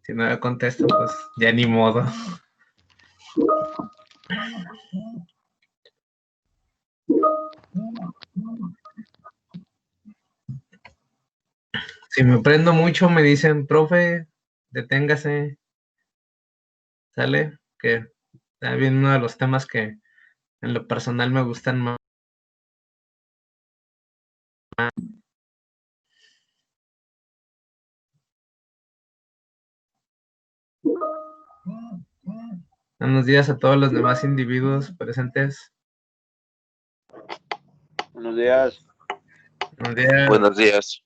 Si no le contesto, pues ya ni modo. Si me prendo mucho, me dicen, profe, deténgase. ¿Sale? Que está bien uno de los temas que en lo personal me gustan más. Buenos días a todos los demás individuos presentes. Buenos días. Buenos días. Buenos días.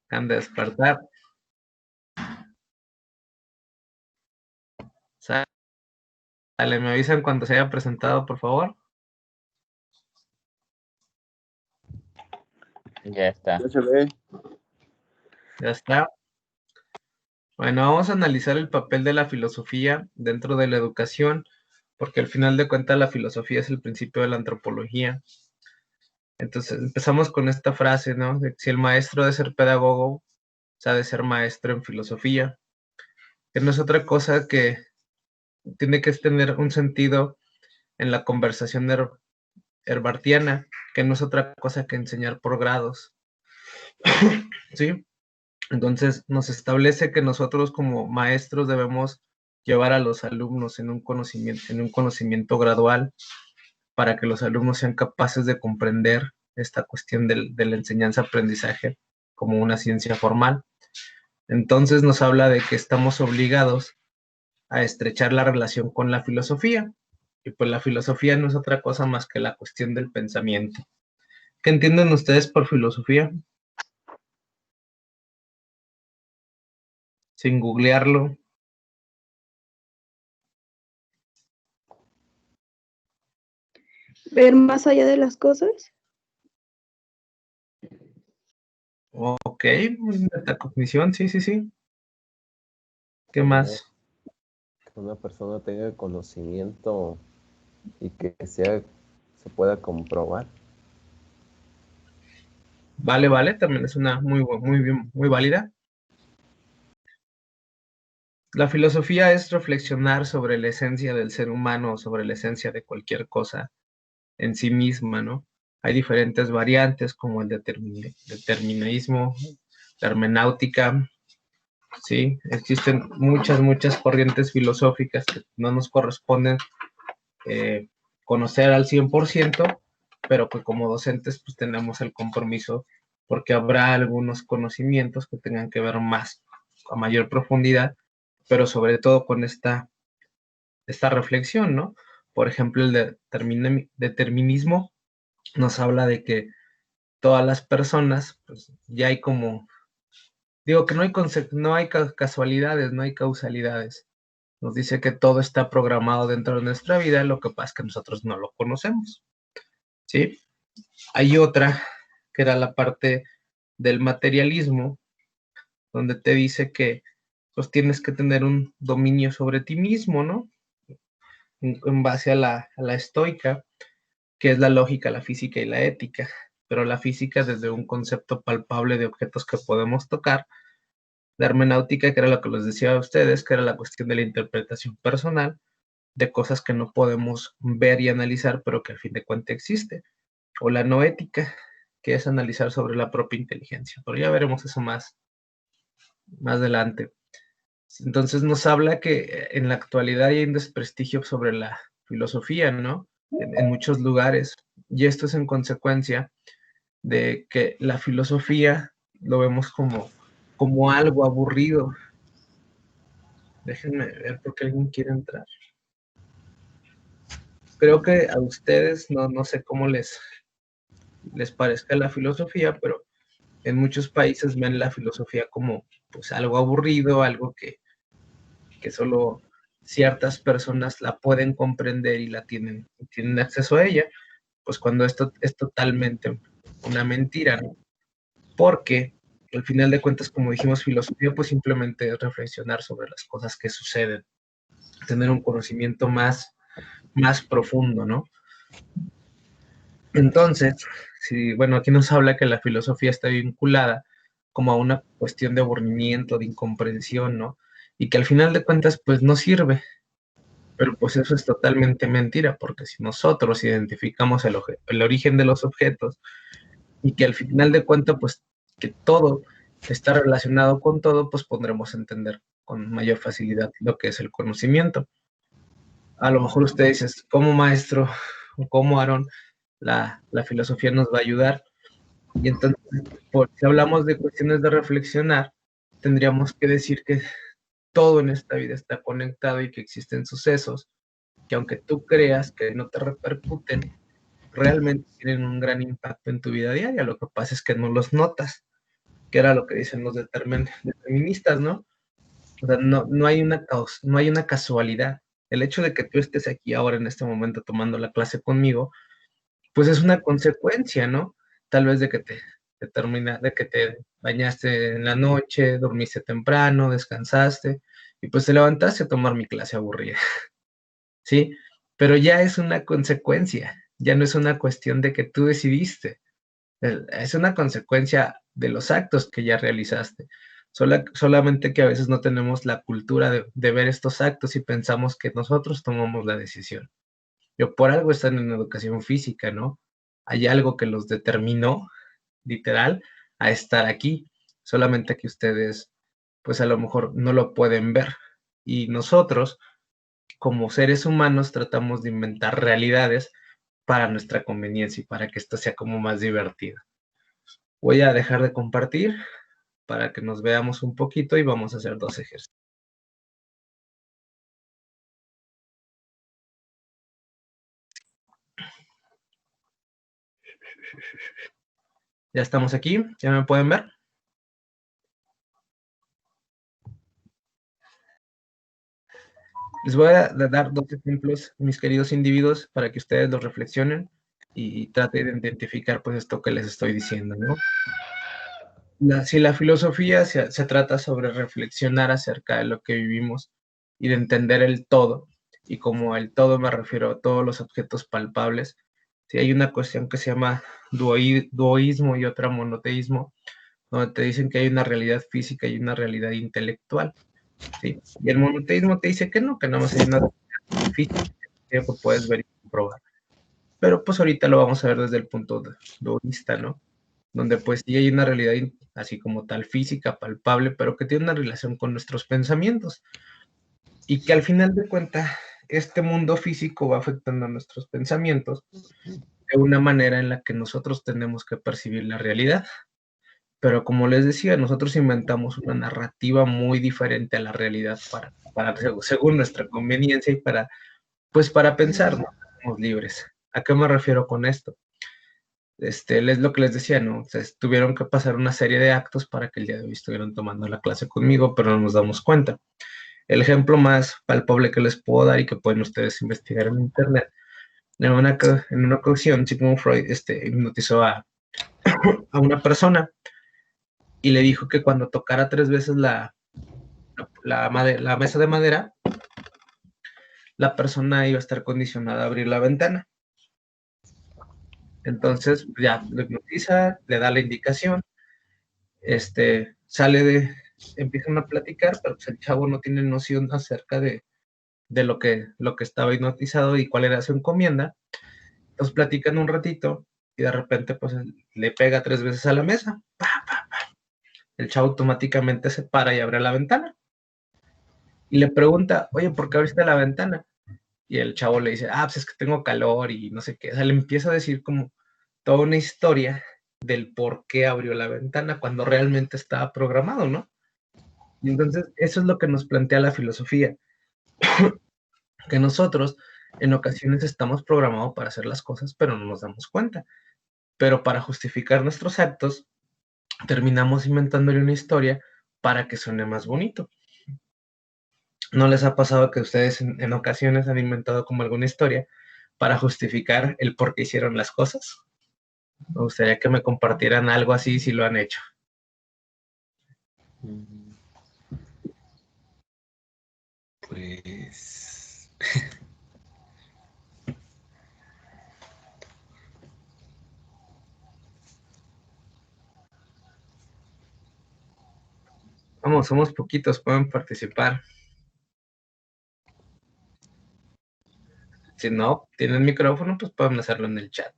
Acaban de despertar. Sale, me avisan cuando se haya presentado, por favor. Ya está. Ya se ve. Ya está. Bueno, vamos a analizar el papel de la filosofía dentro de la educación, porque al final de cuentas la filosofía es el principio de la antropología. Entonces empezamos con esta frase, ¿no? De que si el maestro de ser pedagogo, ha de ser maestro en filosofía, que no es otra cosa que tiene que tener un sentido en la conversación herbartiana, que no es otra cosa que enseñar por grados. ¿Sí? Entonces nos establece que nosotros como maestros debemos llevar a los alumnos en un conocimiento gradual para que los alumnos sean capaces de comprender esta cuestión de la enseñanza-aprendizaje como una ciencia formal. Entonces nos habla de que estamos obligados a estrechar la relación con la filosofía. Y pues la filosofía no es otra cosa más que la cuestión del pensamiento. ¿Qué entienden ustedes por filosofía? Sin googlearlo. Ver más allá de las cosas. Ok, metacognición, sí, sí, sí. ¿Qué más? Que una persona tenga conocimiento y que se pueda comprobar. Vale, también es una muy válida. La filosofía es reflexionar sobre la esencia del ser humano, sobre la esencia de cualquier cosa en sí misma, ¿no? Hay diferentes variantes como el determinismo, la hermenéutica, ¿sí? Existen muchas corrientes filosóficas que no nos corresponden conocer al 100%, pero que como docentes pues tenemos el compromiso porque habrá algunos conocimientos que tengan que ver más, a mayor profundidad, pero sobre todo con esta reflexión, ¿no? Por ejemplo, el determinismo nos habla de que todas las personas, pues ya hay como, digo que no hay casualidades, no hay causalidades. Nos dice que todo está programado dentro de nuestra vida, lo que pasa es que nosotros no lo conocemos, ¿sí? Hay otra, que era la parte del materialismo, donde te dice que pues tienes que tener un dominio sobre ti mismo, ¿no? En base a la estoica, que es la lógica, la física y la ética, pero la física desde un concepto palpable de objetos que podemos tocar, la hermenéutica, que era lo que les decía a ustedes, que era la cuestión de la interpretación personal de cosas que no podemos ver y analizar, pero que al fin de cuentas existe, o la noética, que es analizar sobre la propia inteligencia, pero ya veremos eso más adelante. Entonces nos habla que en la actualidad hay un desprestigio sobre la filosofía, ¿no? En muchos lugares, y esto es en consecuencia de que la filosofía lo vemos como algo aburrido. Déjenme ver porque alguien quiere entrar. Creo que a ustedes no sé cómo les parezca la filosofía, pero en muchos países ven la filosofía como pues algo aburrido, algo que solo ciertas personas la pueden comprender y tienen acceso a ella, pues cuando esto es totalmente una mentira, ¿no? Porque al final de cuentas, como dijimos, filosofía pues simplemente es reflexionar sobre las cosas que suceden, tener un conocimiento más profundo, ¿no? Entonces, bueno, aquí nos habla que la filosofía está vinculada como a una cuestión de aburrimiento, de incomprensión, ¿no? y que al final de cuentas pues no sirve. Pero pues eso es totalmente mentira, porque si nosotros identificamos el origen de los objetos y que al final de cuentas pues que todo está relacionado con todo, pues podremos entender con mayor facilidad lo que es el conocimiento. A lo mejor usted dice, como maestro o como Aaron, la filosofía nos va a ayudar. Y entonces, si hablamos de cuestiones de reflexionar, tendríamos que decir que todo en esta vida está conectado y que existen sucesos que aunque tú creas que no te repercuten, realmente tienen un gran impacto en tu vida diaria. Lo que pasa es que no los notas, que era lo que dicen los deterministas, ¿no? O sea, no hay no hay una casualidad. El hecho de que tú estés aquí ahora en este momento tomando la clase conmigo, pues es una consecuencia, ¿no? Tal vez de que de que te bañaste en la noche, dormiste temprano, descansaste, y pues te levantaste a tomar mi clase aburrida, ¿sí? Pero ya es una consecuencia, ya no es una cuestión de que tú decidiste, es una consecuencia de los actos que ya realizaste. Solamente que a veces no tenemos la cultura de ver estos actos y pensamos que nosotros tomamos la decisión. Yo por algo están en educación física, ¿no? Hay algo que los determinó, literal, a estar aquí. Solamente que ustedes, pues a lo mejor no lo pueden ver. Y nosotros, como seres humanos, tratamos de inventar realidades para nuestra conveniencia y para que esto sea como más divertido. Voy a dejar de compartir para que nos veamos un poquito y vamos a hacer 2 ejercicios. Ya estamos aquí, ¿ya me pueden ver? Les voy a dar 2 ejemplos, mis queridos individuos, para que ustedes los reflexionen y traten de identificar pues esto que les estoy diciendo, ¿no? Si la filosofía se trata sobre reflexionar acerca de lo que vivimos y de entender el todo, y como el todo me refiero a todos los objetos palpables, si hay una cuestión que se llama duoísmo y otra monoteísmo, donde te dicen que hay una realidad física y una realidad intelectual, ¿sí? Y el monoteísmo te dice que no, que nada más hay una realidad física que puedes ver y comprobar. Pero pues ahorita lo vamos a ver desde el punto de vista, ¿no? Donde pues sí hay una realidad así como tal física, palpable, pero que tiene una relación con nuestros pensamientos y que al final de cuentas este mundo físico va afectando a nuestros pensamientos de una manera en la que nosotros tenemos que percibir la realidad. Pero como les decía, nosotros inventamos una narrativa muy diferente a la realidad según nuestra conveniencia y pues para pensar, ¿no? Somos libres. ¿A qué me refiero con esto? Es lo que les decía, ¿no? O sea, tuvieron que pasar una serie de actos para que el día de hoy estuvieran tomando la clase conmigo, pero no nos damos cuenta. El ejemplo más palpable que les puedo dar y que pueden ustedes investigar en internet, en una ocasión, Sigmund Freud hipnotizó a una persona y le dijo que cuando tocara 3 veces la mesa de madera, la persona iba a estar condicionada a abrir la ventana. Entonces, ya lo hipnotiza, le da la indicación, empiezan a platicar, pero pues el chavo no tiene noción acerca de lo que estaba hipnotizado y cuál era su encomienda. Entonces platican un ratito y de repente pues le pega 3 veces a la mesa. ¡Pa, pa! El chavo automáticamente se para y abre la ventana. Y le pregunta, oye, ¿por qué abriste la ventana? Y el chavo le dice, pues es que tengo calor y no sé qué. O sea, le empieza a decir como toda una historia del por qué abrió la ventana cuando realmente estaba programado, ¿no? Y entonces eso es lo que nos plantea la filosofía, que nosotros en ocasiones estamos programados para hacer las cosas, pero no nos damos cuenta. Pero para justificar nuestros actos, terminamos inventándole una historia para que suene más bonito. ¿No les ha pasado que ustedes en ocasiones han inventado como alguna historia para justificar el por qué hicieron las cosas? Me gustaría que me compartieran algo así si lo han hecho. Pues Vamos, somos poquitos, pueden participar. Si no tienen micrófono, pues pueden hacerlo en el chat.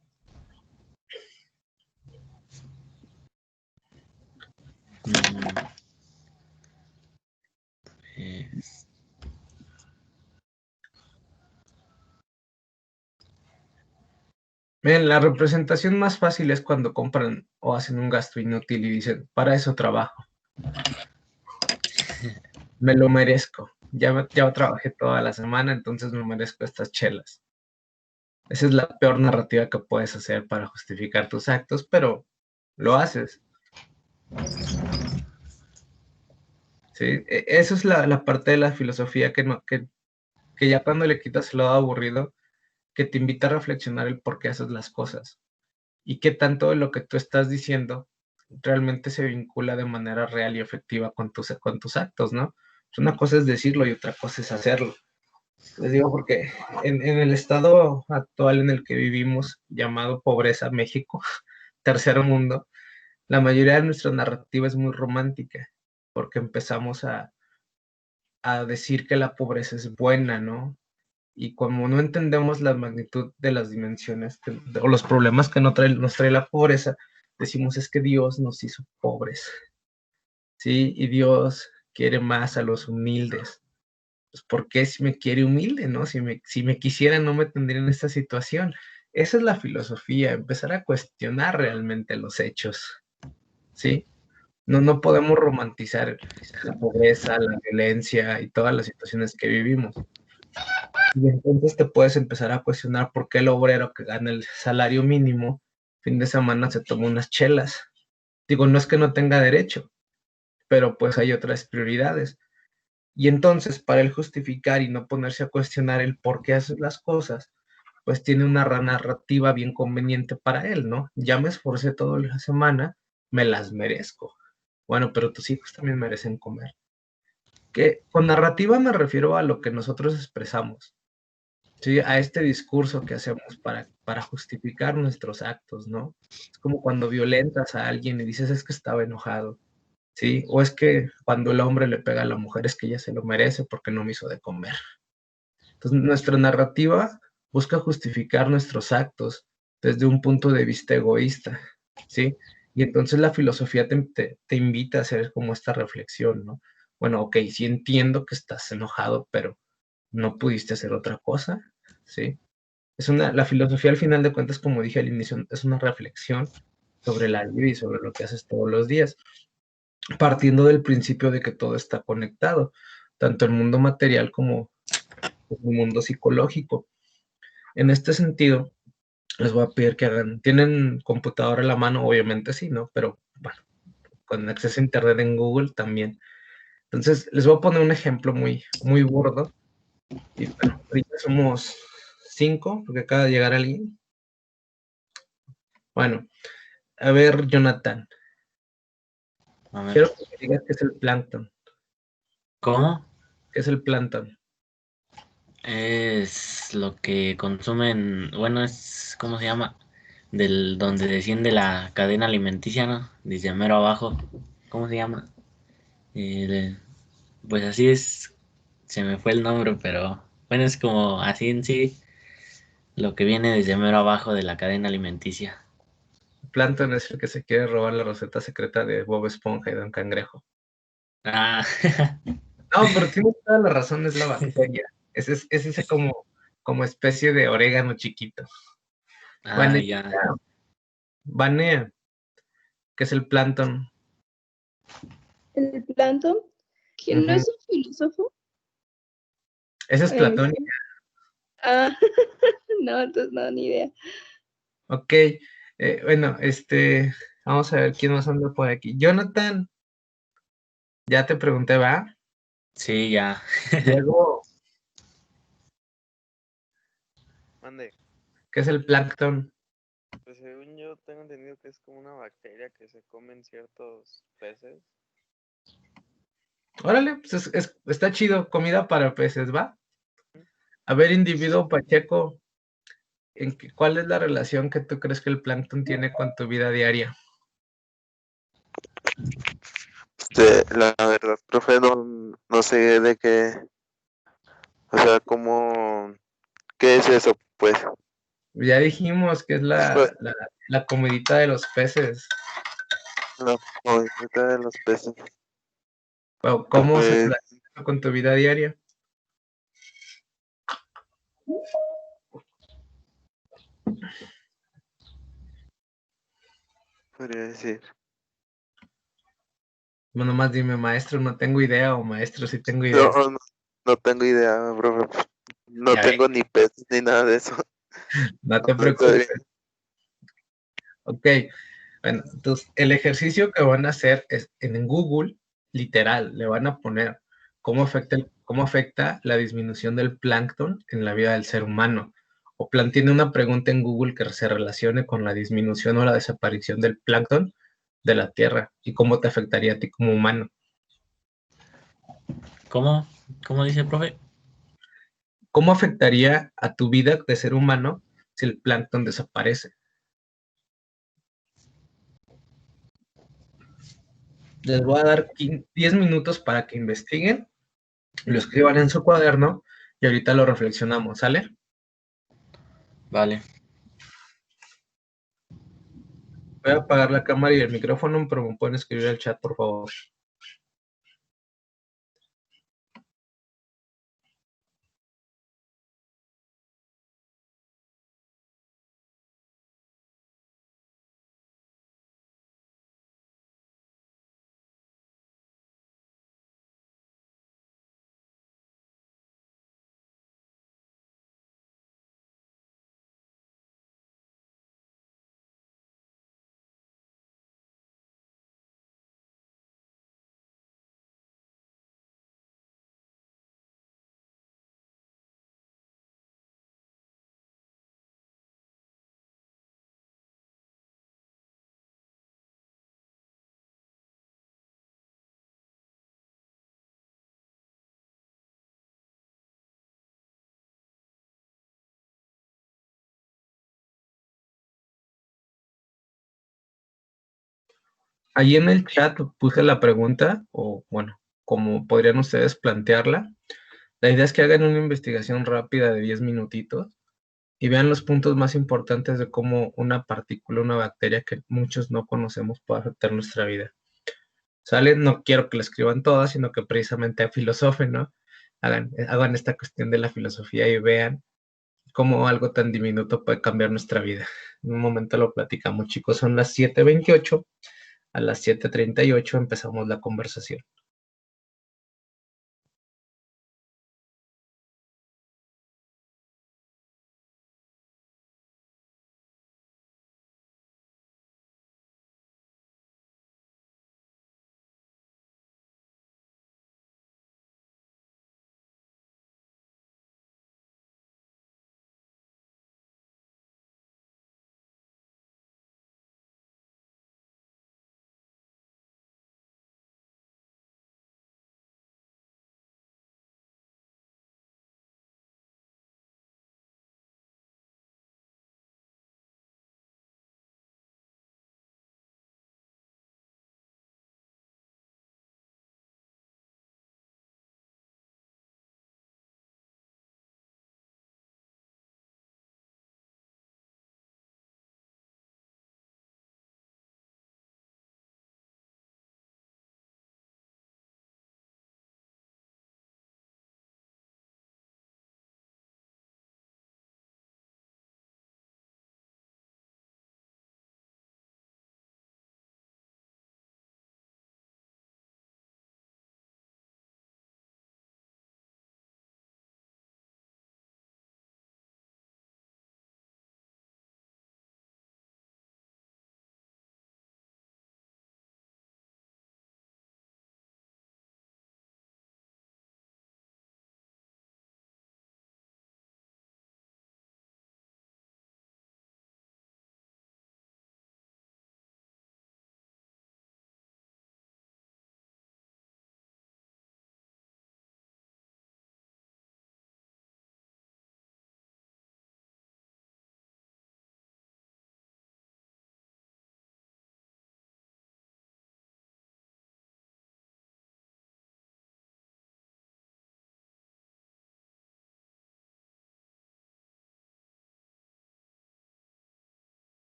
Pues, Miren, la representación más fácil es cuando compran o hacen un gasto inútil y dicen, para eso trabajo. Me lo merezco. Ya trabajé toda la semana, entonces me merezco estas chelas. Esa es la peor narrativa que puedes hacer para justificar tus actos, pero lo haces. ¿Sí? Eso es la parte de la filosofía que ya cuando le quitas el lado aburrido, que te invita a reflexionar el por qué haces las cosas y qué tanto de lo que tú estás diciendo realmente se vincula de manera real y efectiva con tus actos, ¿no? Una cosa es decirlo y otra cosa es hacerlo. Les digo porque en el estado actual en el que vivimos, llamado pobreza México, tercer mundo, la mayoría de nuestra narrativa es muy romántica, porque empezamos a decir que la pobreza es buena, ¿no? Y como no entendemos la magnitud de las dimensiones o los problemas que nos trae la pobreza, decimos es que Dios nos hizo pobres, ¿sí? Y Dios quiere más a los humildes. Pues ¿por qué si me quiere humilde, no? Si me quisiera no me tendría en esta situación. Esa es la filosofía, empezar a cuestionar realmente los hechos, ¿sí? No podemos romantizar la pobreza, la violencia y todas las situaciones que vivimos. Y entonces te puedes empezar a cuestionar por qué el obrero que gana el salario mínimo, fin de semana se toma unas chelas. Digo, no es que no tenga derecho, pero pues hay otras prioridades. Y entonces, para él justificar y no ponerse a cuestionar el por qué hace las cosas, pues tiene una narrativa bien conveniente para él, ¿no? Ya me esforcé toda la semana, me las merezco. Bueno, pero tus hijos también merecen comer. Que con narrativa me refiero a lo que nosotros expresamos, ¿sí? A este discurso que hacemos para justificar nuestros actos, ¿no? Es como cuando violentas a alguien y dices es que estaba enojado, ¿sí? O es que cuando el hombre le pega a la mujer es que ella se lo merece porque no me hizo de comer. Entonces, nuestra narrativa busca justificar nuestros actos desde un punto de vista egoísta, ¿sí? Y entonces la filosofía te invita a hacer como esta reflexión, ¿no? Bueno, ok, sí entiendo que estás enojado, pero no pudiste hacer otra cosa, ¿sí? La filosofía al final de cuentas, como dije al inicio, es una reflexión sobre la vida y sobre lo que haces todos los días, partiendo del principio de que todo está conectado, tanto el mundo material como el mundo psicológico. En este sentido, les voy a pedir que hagan, ¿tienen computadora en la mano? Obviamente sí, ¿no? Pero bueno, con acceso a internet en Google también. Entonces, les voy a poner un ejemplo muy burdo. Y bueno, ahorita somos 5, porque acaba de llegar alguien. Bueno, a ver, Jonathan, a ver, quiero que me digas qué es el plancton. ¿cómo? ¿Qué es el plancton? Es lo que consumen, bueno, es, ¿cómo se llama? Del donde desciende la cadena alimenticia, ¿no? Desde mero abajo. ¿Cómo se llama? Pues así es, se me fue el nombre, pero bueno, es como así en sí, lo que viene desde mero abajo de la cadena alimenticia. Plancton es el que se quiere robar la receta secreta de Bob Esponja y Don Cangrejo. Ah, No, pero tienes toda la razón, es la bacteria. Es ese como especie de orégano chiquito. ah, Vanessa, ya. Vanea, ¿qué es el plancton? El plancton, ¿quién no Ujú. es un filósofo? Ese es Em, Platón. ah, no, entonces no, ni idea. Ok, bueno, vamos a ver quién más anda por aquí. Jonathan, ya te pregunté, ¿va? Sí, ya. Diego, Mande, ¿qué es el plancton? pues según yo tengo entendido que es como una bacteria que se comen ciertos peces. Órale, pues está chido, comida para peces, ¿va? A ver, individuo Pacheco, ¿cuál es la relación que tú crees que el plancton tiene con tu vida diaria? La verdad profe, no sé de qué, o sea, ¿qué es eso, pues? Ya dijimos que es Pues, la comidita de los peces. la comidita de los peces. Pero ¿cómo se Pues, relaciona con tu vida diaria? podría decir. Bueno, más dime, maestro, no tengo idea, o maestro, sí tengo idea. No tengo idea, profe. No Ya ves, tengo ni peces ni nada de eso. no te No, estoy- preocupes. Ok, bueno, entonces el ejercicio que van a hacer es en Google, literal, le van a poner cómo afecta la disminución del plancton en la vida del ser humano. O tiene una pregunta en Google que se relacione con la disminución o la desaparición del plancton de la Tierra y cómo te afectaría a ti como humano. ¿Cómo? ¿Cómo dice el profe? ¿Cómo afectaría a tu vida de ser humano si el plancton desaparece? Les voy a dar 10 minutos para que investiguen, lo escriban en su cuaderno y ahorita lo reflexionamos, ¿sale? Vale. Voy a apagar la cámara y el micrófono, pero me pueden escribir al chat, por favor. Ahí en el chat puse la pregunta, o bueno, como podrían ustedes plantearla. La idea es que hagan una investigación rápida de 10 minutitos y vean los puntos más importantes de cómo una partícula, una bacteria que muchos no conocemos puede afectar nuestra vida. ¿Sale? No quiero que lo escriban todas, sino que precisamente filosofen, ¿no? Hagan esta cuestión de la filosofía y vean cómo algo tan diminuto puede cambiar nuestra vida. En un momento lo platicamos, chicos. Son las 7:28. A las 7:38 empezamos la conversación.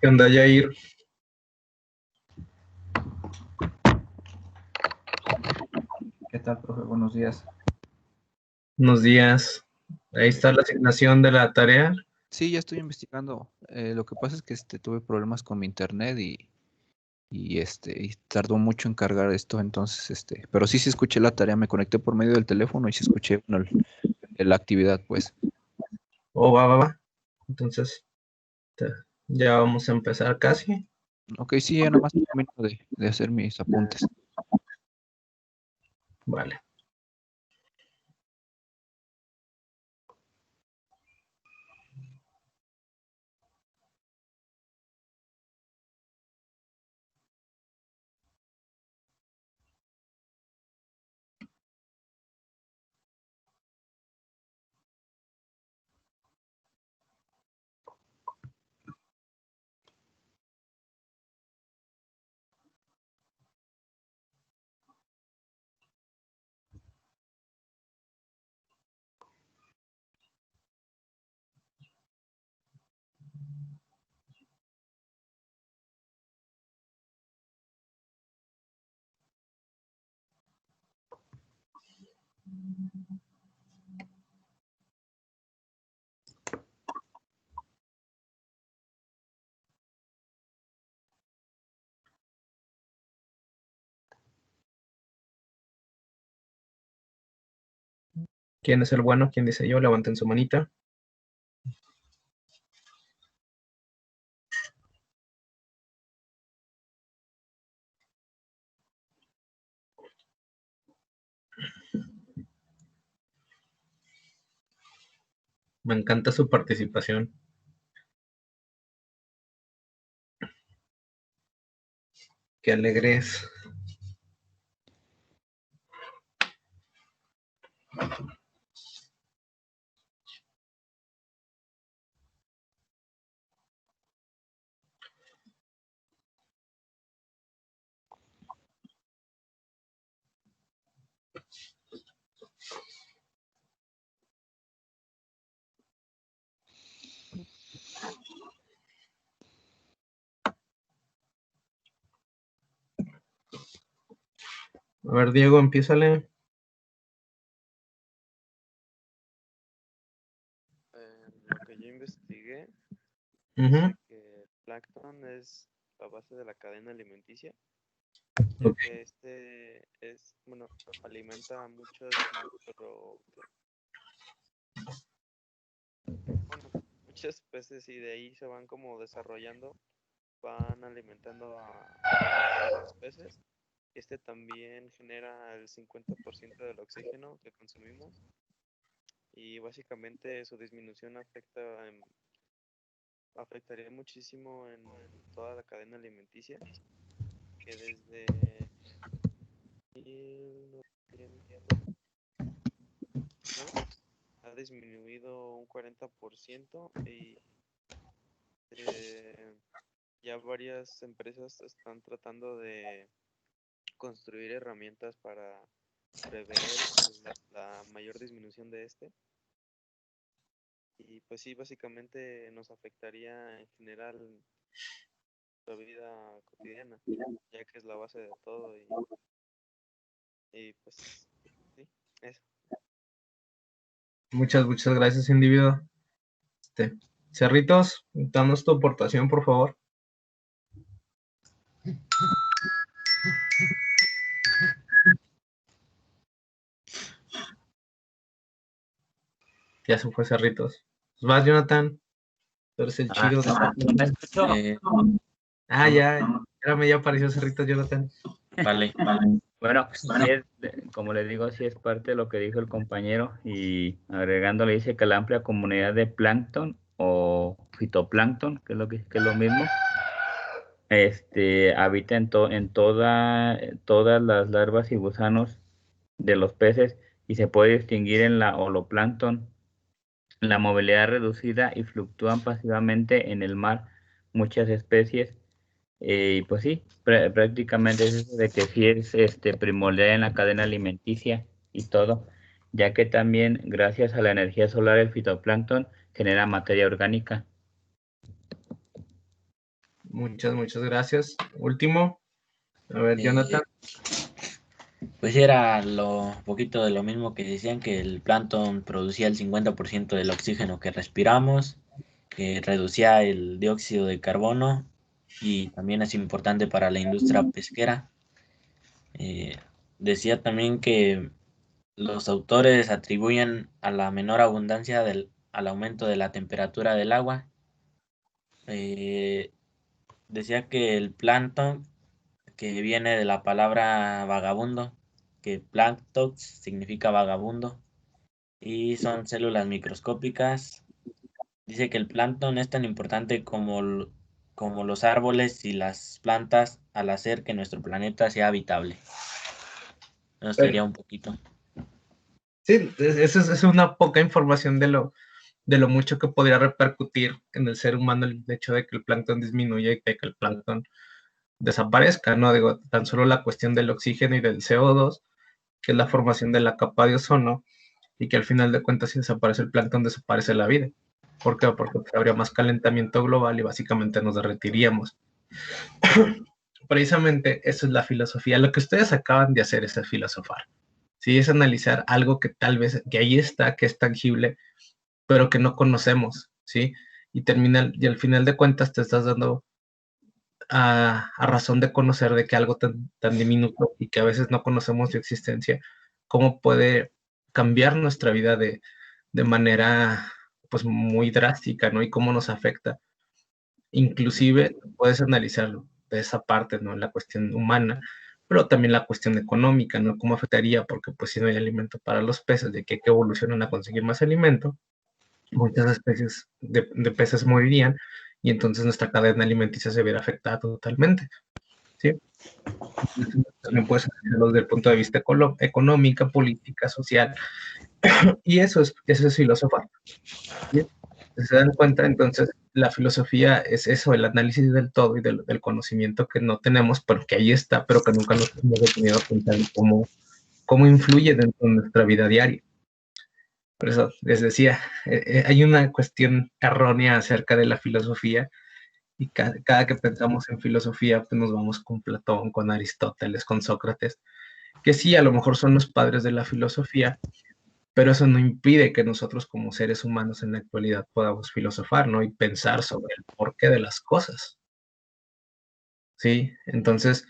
¿Qué onda, Jair? ¿Qué tal, profe? Buenos días. Unos días. Ahí está la asignación de la tarea. Sí, ya estoy investigando. Lo que pasa es que tuve problemas con mi internet y tardó mucho en cargar esto, entonces, pero sí escuché la tarea, me conecté por medio del teléfono y sí escuché la actividad, pues. Oh, va. Entonces, ya vamos a empezar casi. Ok, sí, ya nada más termino de hacer mis apuntes. Vale. ¿Quién es el bueno? ¿Quién dice yo? Levanten su manita. Me encanta su participación. Qué alegre es. A ver, Diego, empiézale. Lo que yo investigué Ujú. dice que el plancton es la base de la cadena alimenticia, ya Ok. que bueno, alimenta a muchos peces y de ahí se van como desarrollando, van alimentando a los peces. También genera el 50% del oxígeno que consumimos y básicamente su disminución afectaría muchísimo en toda la cadena alimenticia, que desde 1900 ha disminuido un 40% y ya varias empresas están tratando de construir herramientas para prever la mayor disminución de y pues sí, básicamente nos afectaría en general la vida cotidiana, ya que es la base de todo y pues sí, eso. Muchas gracias, individuo. Cerritos, danos tu aportación, por favor. Ya se fue Cerritos. Pues vas, Jonathan. Tú eres el chido. ¿No me escucho? Ya apareció Cerritos, Jonathan. Vale. Bueno, sí es, como les digo, sí es parte de lo que dijo el compañero y agregando le dice que la amplia comunidad de plancton o fitoplancton, que es lo mismo, habita todas las larvas y gusanos de los peces y se puede distinguir en la holoplancton. La movilidad reducida y fluctúan pasivamente en el mar muchas especies. Y pues sí, prácticamente es eso de que sí es primordial en la cadena alimenticia y todo, ya que también gracias a la energía solar el fitoplancton genera materia orgánica. Muchas gracias. Último, a ver, Jonathan. Pues era lo poquito de lo mismo que decían, que el plancton producía el 50% del oxígeno que respiramos, que reducía el dióxido de carbono y también es importante para la industria pesquera. Decía también que los autores atribuyen a la menor abundancia al aumento de la temperatura del agua. Decía que el plancton, que viene de la palabra vagabundo, que plancton significa vagabundo, y son células microscópicas. Dice que el plancton es tan importante como los árboles y las plantas al hacer que nuestro planeta sea habitable. Eso sería un poquito. Sí, eso es una poca información de lo mucho que podría repercutir en el ser humano el hecho de que el plancton disminuya y de que el plancton desaparezca, ¿no? Digo, tan solo la cuestión del oxígeno y del CO2, que es la formación de la capa de ozono, y que al final de cuentas si desaparece el plancton, desaparece la vida. ¿Por qué? Porque pues, habría más calentamiento global y básicamente nos derretiríamos. Precisamente eso es la filosofía. Lo que ustedes acaban de hacer es filosofar. Sí, es analizar algo que tal vez, que ahí está, que es tangible, pero que no conocemos, ¿sí? Y al final de cuentas te estás dando a razón de conocer de que algo tan diminuto y que a veces no conocemos su existencia, cómo puede cambiar nuestra vida de manera pues muy drástica, ¿no? Y cómo nos afecta. Inclusive puedes analizarlo de esa parte, ¿no? La cuestión humana, pero también la cuestión económica, ¿no? ¿Cómo afectaría? Porque pues si no hay alimento para los peces, de que evolucionan a conseguir más alimento, muchas especies de peces morirían y entonces nuestra cadena alimenticia se viera afectada totalmente, ¿sí? También puedes analizarlo desde el punto de vista económica, política, social, y eso es filosofar, ¿sí? Se dan cuenta, entonces, la filosofía es eso, el análisis del todo y del conocimiento que no tenemos, pero que ahí está, pero que nunca nos hemos detenido a pensar en cómo influye dentro de nuestra vida diaria. Por eso les decía, hay una cuestión errónea acerca de la filosofía y cada que pensamos en filosofía, pues nos vamos con Platón, con Aristóteles, con Sócrates, que sí, a lo mejor son los padres de la filosofía, pero eso no impide que nosotros como seres humanos en la actualidad podamos filosofar, ¿no? Y pensar sobre el porqué de las cosas, ¿sí? Entonces,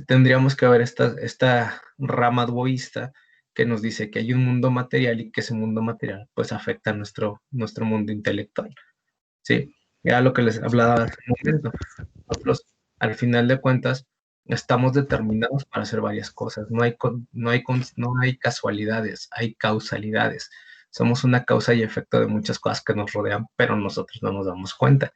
tendríamos que ver esta rama duoísta que nos dice que hay un mundo material y que ese mundo material pues afecta a nuestro mundo intelectual, ¿sí? Era lo que les hablaba hace un momento. Nosotros, al final de cuentas, estamos determinados para hacer varias cosas. No hay casualidades, hay causalidades. Somos una causa y efecto de muchas cosas que nos rodean, pero nosotros no nos damos cuenta.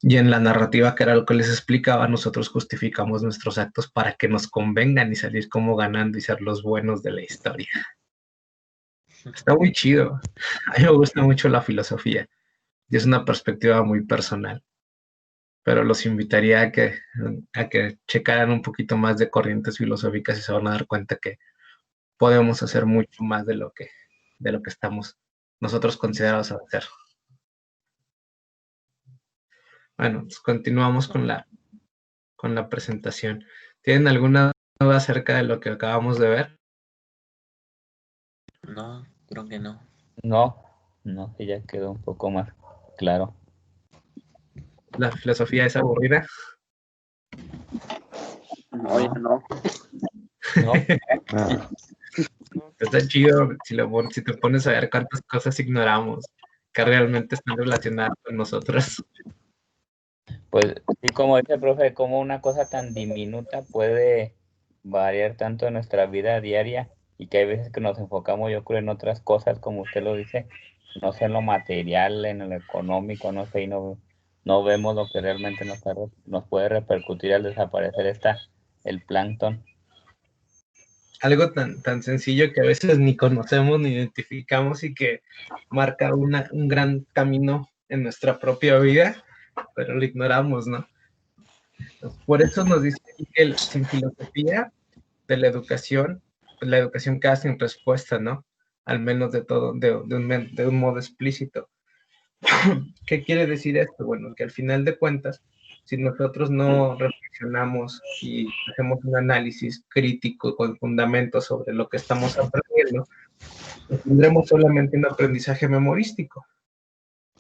Y en la narrativa, que era lo que les explicaba, nosotros justificamos nuestros actos para que nos convengan y salir como ganando y ser los buenos de la historia. Está muy chido. A mí me gusta mucho la filosofía y es una perspectiva muy personal, pero los invitaría a que checaran un poquito más de corrientes filosóficas y se van a dar cuenta que podemos hacer mucho más de lo que estamos nosotros considerados a hacer. Bueno, pues continuamos con la presentación. ¿Tienen alguna duda acerca de lo que acabamos de ver? No, creo que no. No, sí, ya quedó un poco más claro. ¿La filosofía es aburrida? No, ya no. No, Está chido si te pones a ver cuántas cosas ignoramos que realmente están relacionadas con nosotros. pues sí, como dice el profe, como una cosa tan diminuta puede variar tanto en nuestra vida diaria y que hay veces que nos enfocamos, yo creo, en otras cosas, como usted lo dice, no sé, en lo material, en lo económico, no sé, y no vemos lo que realmente nos puede repercutir al desaparecer el plancton. Algo tan sencillo que a veces ni conocemos ni identificamos y que marca un gran camino en nuestra propia vida, pero lo ignoramos, ¿no? Por eso nos dice aquí que sin filosofía de la educación, pues la educación queda sin respuesta, ¿no? Al menos de un modo explícito. ¿Qué quiere decir esto? Bueno, que al final de cuentas, si nosotros no reflexionamos y hacemos un análisis crítico con fundamentos sobre lo que estamos aprendiendo, pues tendremos solamente un aprendizaje memorístico,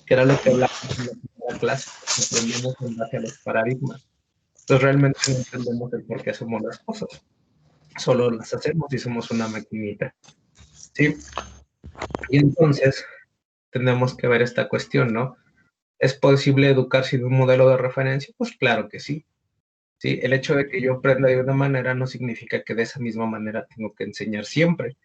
que era lo que hablábamos en la primera clase, aprendemos en base a los paradigmas. Entonces realmente no entendemos el por qué hacemos las cosas, solo las hacemos y somos una maquinita, ¿sí? Y entonces tenemos que ver esta cuestión, ¿no? ¿Es posible educar sin un modelo de referencia? Pues claro que sí. ¿Sí? El hecho de que yo aprenda de una manera no significa que de esa misma manera tengo que enseñar siempre.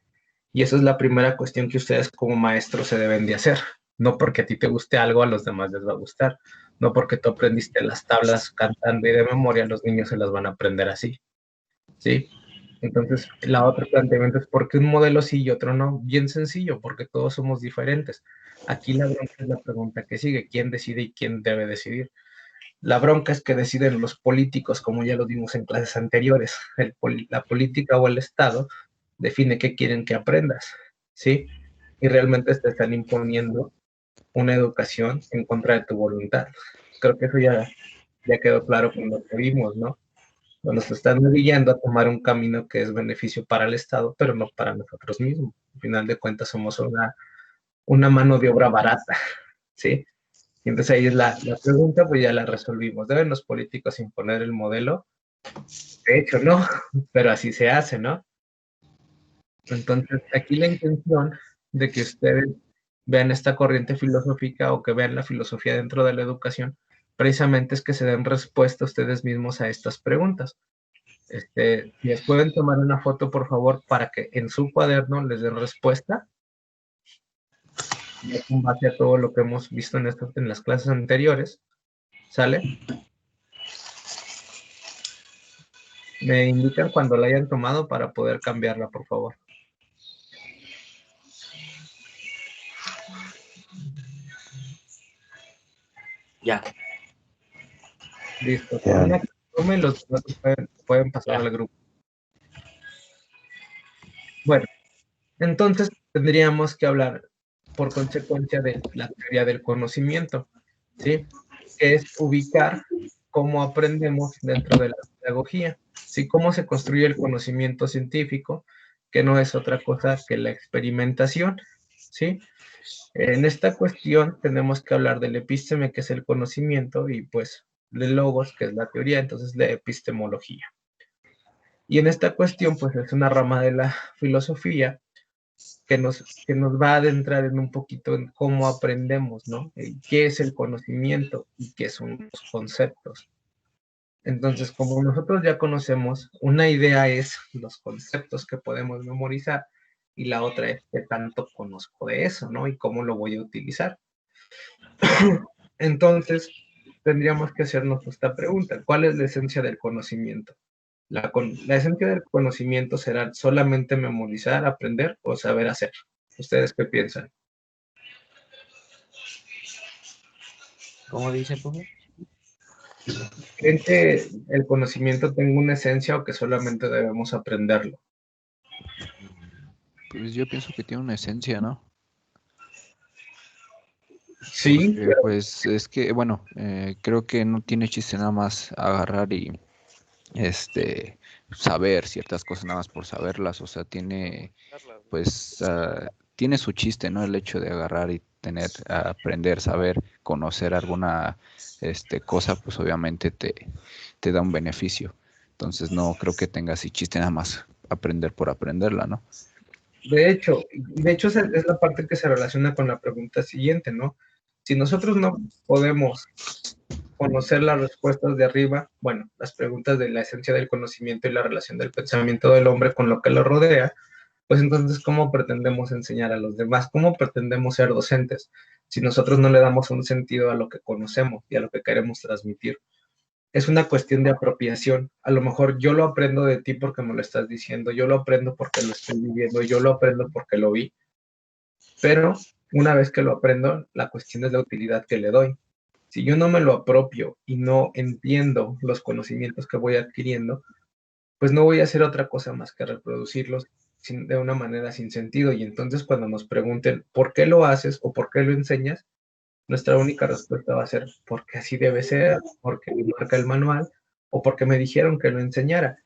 Y esa es la primera cuestión que ustedes como maestros se deben de hacer. No porque a ti te guste algo, a los demás les va a gustar. No porque tú aprendiste las tablas cantando y de memoria, los niños se las van a aprender así. ¿Sí? Entonces, la otra planteamiento es ¿por qué un modelo sí y otro no? Bien sencillo, porque todos somos diferentes. Aquí la bronca es la pregunta que sigue, ¿quién decide y quién debe decidir? La bronca es que deciden los políticos, como ya lo vimos en clases anteriores. La política o el Estado define qué quieren que aprendas, ¿sí? Y realmente te están imponiendo una educación en contra de tu voluntad. Creo que eso ya quedó claro con lo que vimos, ¿no? Nos están guiando a tomar un camino que es beneficio para el Estado, pero no para nosotros mismos. Al final de cuentas somos una mano de obra barata, ¿sí? Y entonces ahí es la pregunta, pues ya la resolvimos. ¿Deben los políticos imponer el modelo? De hecho, no, pero así se hace, ¿no? Entonces, aquí la intención de que ustedes vean esta corriente filosófica o que vean la filosofía dentro de la educación, precisamente es que se den respuesta ustedes mismos a estas preguntas. Si les pueden tomar una foto, por favor, para que en su cuaderno les den respuesta, en base a todo lo que hemos visto en las clases anteriores, ¿sale? Me indican cuando la hayan tomado para poder cambiarla, por favor. Ya. Listo. Ya. Una que tome, los datos pueden pasar al grupo. Bueno, entonces tendríamos que hablar por consecuencia de la teoría del conocimiento, ¿sí? Que es ubicar cómo aprendemos dentro de la pedagogía, ¿sí? Cómo se construye el conocimiento científico, que no es otra cosa que la experimentación, ¿sí? En esta cuestión tenemos que hablar del episteme, que es el conocimiento, y pues del logos, que es la teoría, entonces la epistemología. Y en esta cuestión, pues es una rama de la filosofía que nos va a adentrar en un poquito en cómo aprendemos, ¿no? ¿Qué es el conocimiento y qué son los conceptos? Entonces, como nosotros ya conocemos, una idea es los conceptos que podemos memorizar y la otra es qué tanto conozco de eso, ¿no? Y cómo lo voy a utilizar. Entonces, tendríamos que hacernos esta pregunta, ¿cuál es la esencia del conocimiento? La esencia del conocimiento será solamente memorizar, aprender o saber hacer. ¿Ustedes qué piensan? ¿Cómo dice, profe? ¿Creen que el conocimiento tenga una esencia o que solamente debemos aprenderlo? Pues yo pienso que tiene una esencia, ¿no? Sí, Porque, pues es que, bueno, creo que no tiene chiste nada más agarrar y saber ciertas cosas nada más por saberlas, o sea, tiene, Carla, pues, tiene su chiste, ¿no? El hecho de agarrar y tener, aprender, saber, conocer alguna, cosa, pues obviamente te da un beneficio. Entonces no creo que tenga así chiste nada más aprender por aprenderla, ¿no? de hecho es la parte que se relaciona con la pregunta siguiente, ¿no? Si nosotros no podemos conocer las respuestas de arriba, bueno, las preguntas de la esencia del conocimiento y la relación del pensamiento del hombre con lo que lo rodea, pues entonces, ¿cómo pretendemos enseñar a los demás? ¿Cómo pretendemos ser docentes si nosotros no le damos un sentido a lo que conocemos y a lo que queremos transmitir? Es una cuestión de apropiación. A lo mejor yo lo aprendo de ti porque me lo estás diciendo, yo lo aprendo porque lo estoy viviendo, yo lo aprendo porque lo vi, pero una vez que lo aprendo, la cuestión es la utilidad que le doy. Si yo no me lo apropio y no entiendo los conocimientos que voy adquiriendo, pues no voy a hacer otra cosa más que reproducirlos de una manera sin sentido. Y entonces cuando nos pregunten por qué lo haces o por qué lo enseñas, nuestra única respuesta va a ser porque así debe ser, porque lo marca el manual o porque me dijeron que lo enseñara.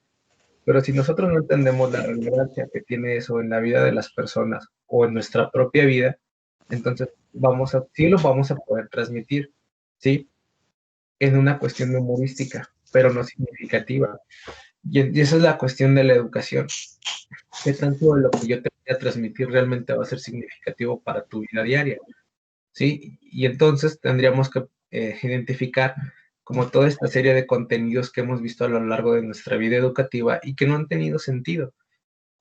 Pero si nosotros no entendemos la relevancia que tiene eso en la vida de las personas o en nuestra propia vida, entonces sí lo vamos a poder transmitir, ¿sí? En una cuestión humorística, pero no significativa. Y esa es la cuestión de la educación. ¿Qué tanto de lo que yo te voy a transmitir realmente va a ser significativo para tu vida diaria? ¿Sí? Y entonces tendríamos que identificar como toda esta serie de contenidos que hemos visto a lo largo de nuestra vida educativa y que no han tenido sentido.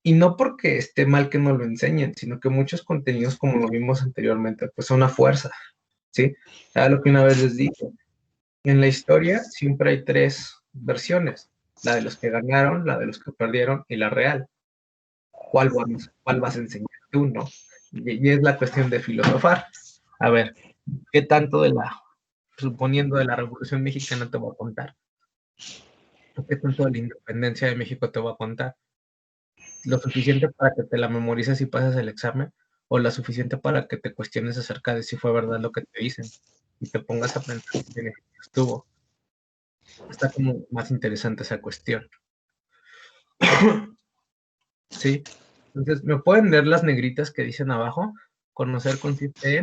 Y no porque esté mal que no lo enseñen, sino que muchos contenidos, como lo vimos anteriormente, pues son a fuerza, ¿sí? A lo que una vez les dije, en la historia siempre hay 3 versiones, la de los que ganaron, la de los que perdieron y la real. ¿Cuál vas a enseñar tú, no? Y es la cuestión de filosofar. A ver, ¿qué tanto suponiendo de la Revolución Mexicana te voy a contar? ¿Qué tanto de la independencia de México te voy a contar? ¿Lo suficiente para que te la memorices y pases el examen? ¿O lo suficiente para que te cuestiones acerca de si fue verdad lo que te dicen? Y te pongas a pensar si beneficios tuvo. Está como más interesante esa cuestión. Sí. Entonces, ¿me pueden leer las negritas que dicen abajo? Conocer consiste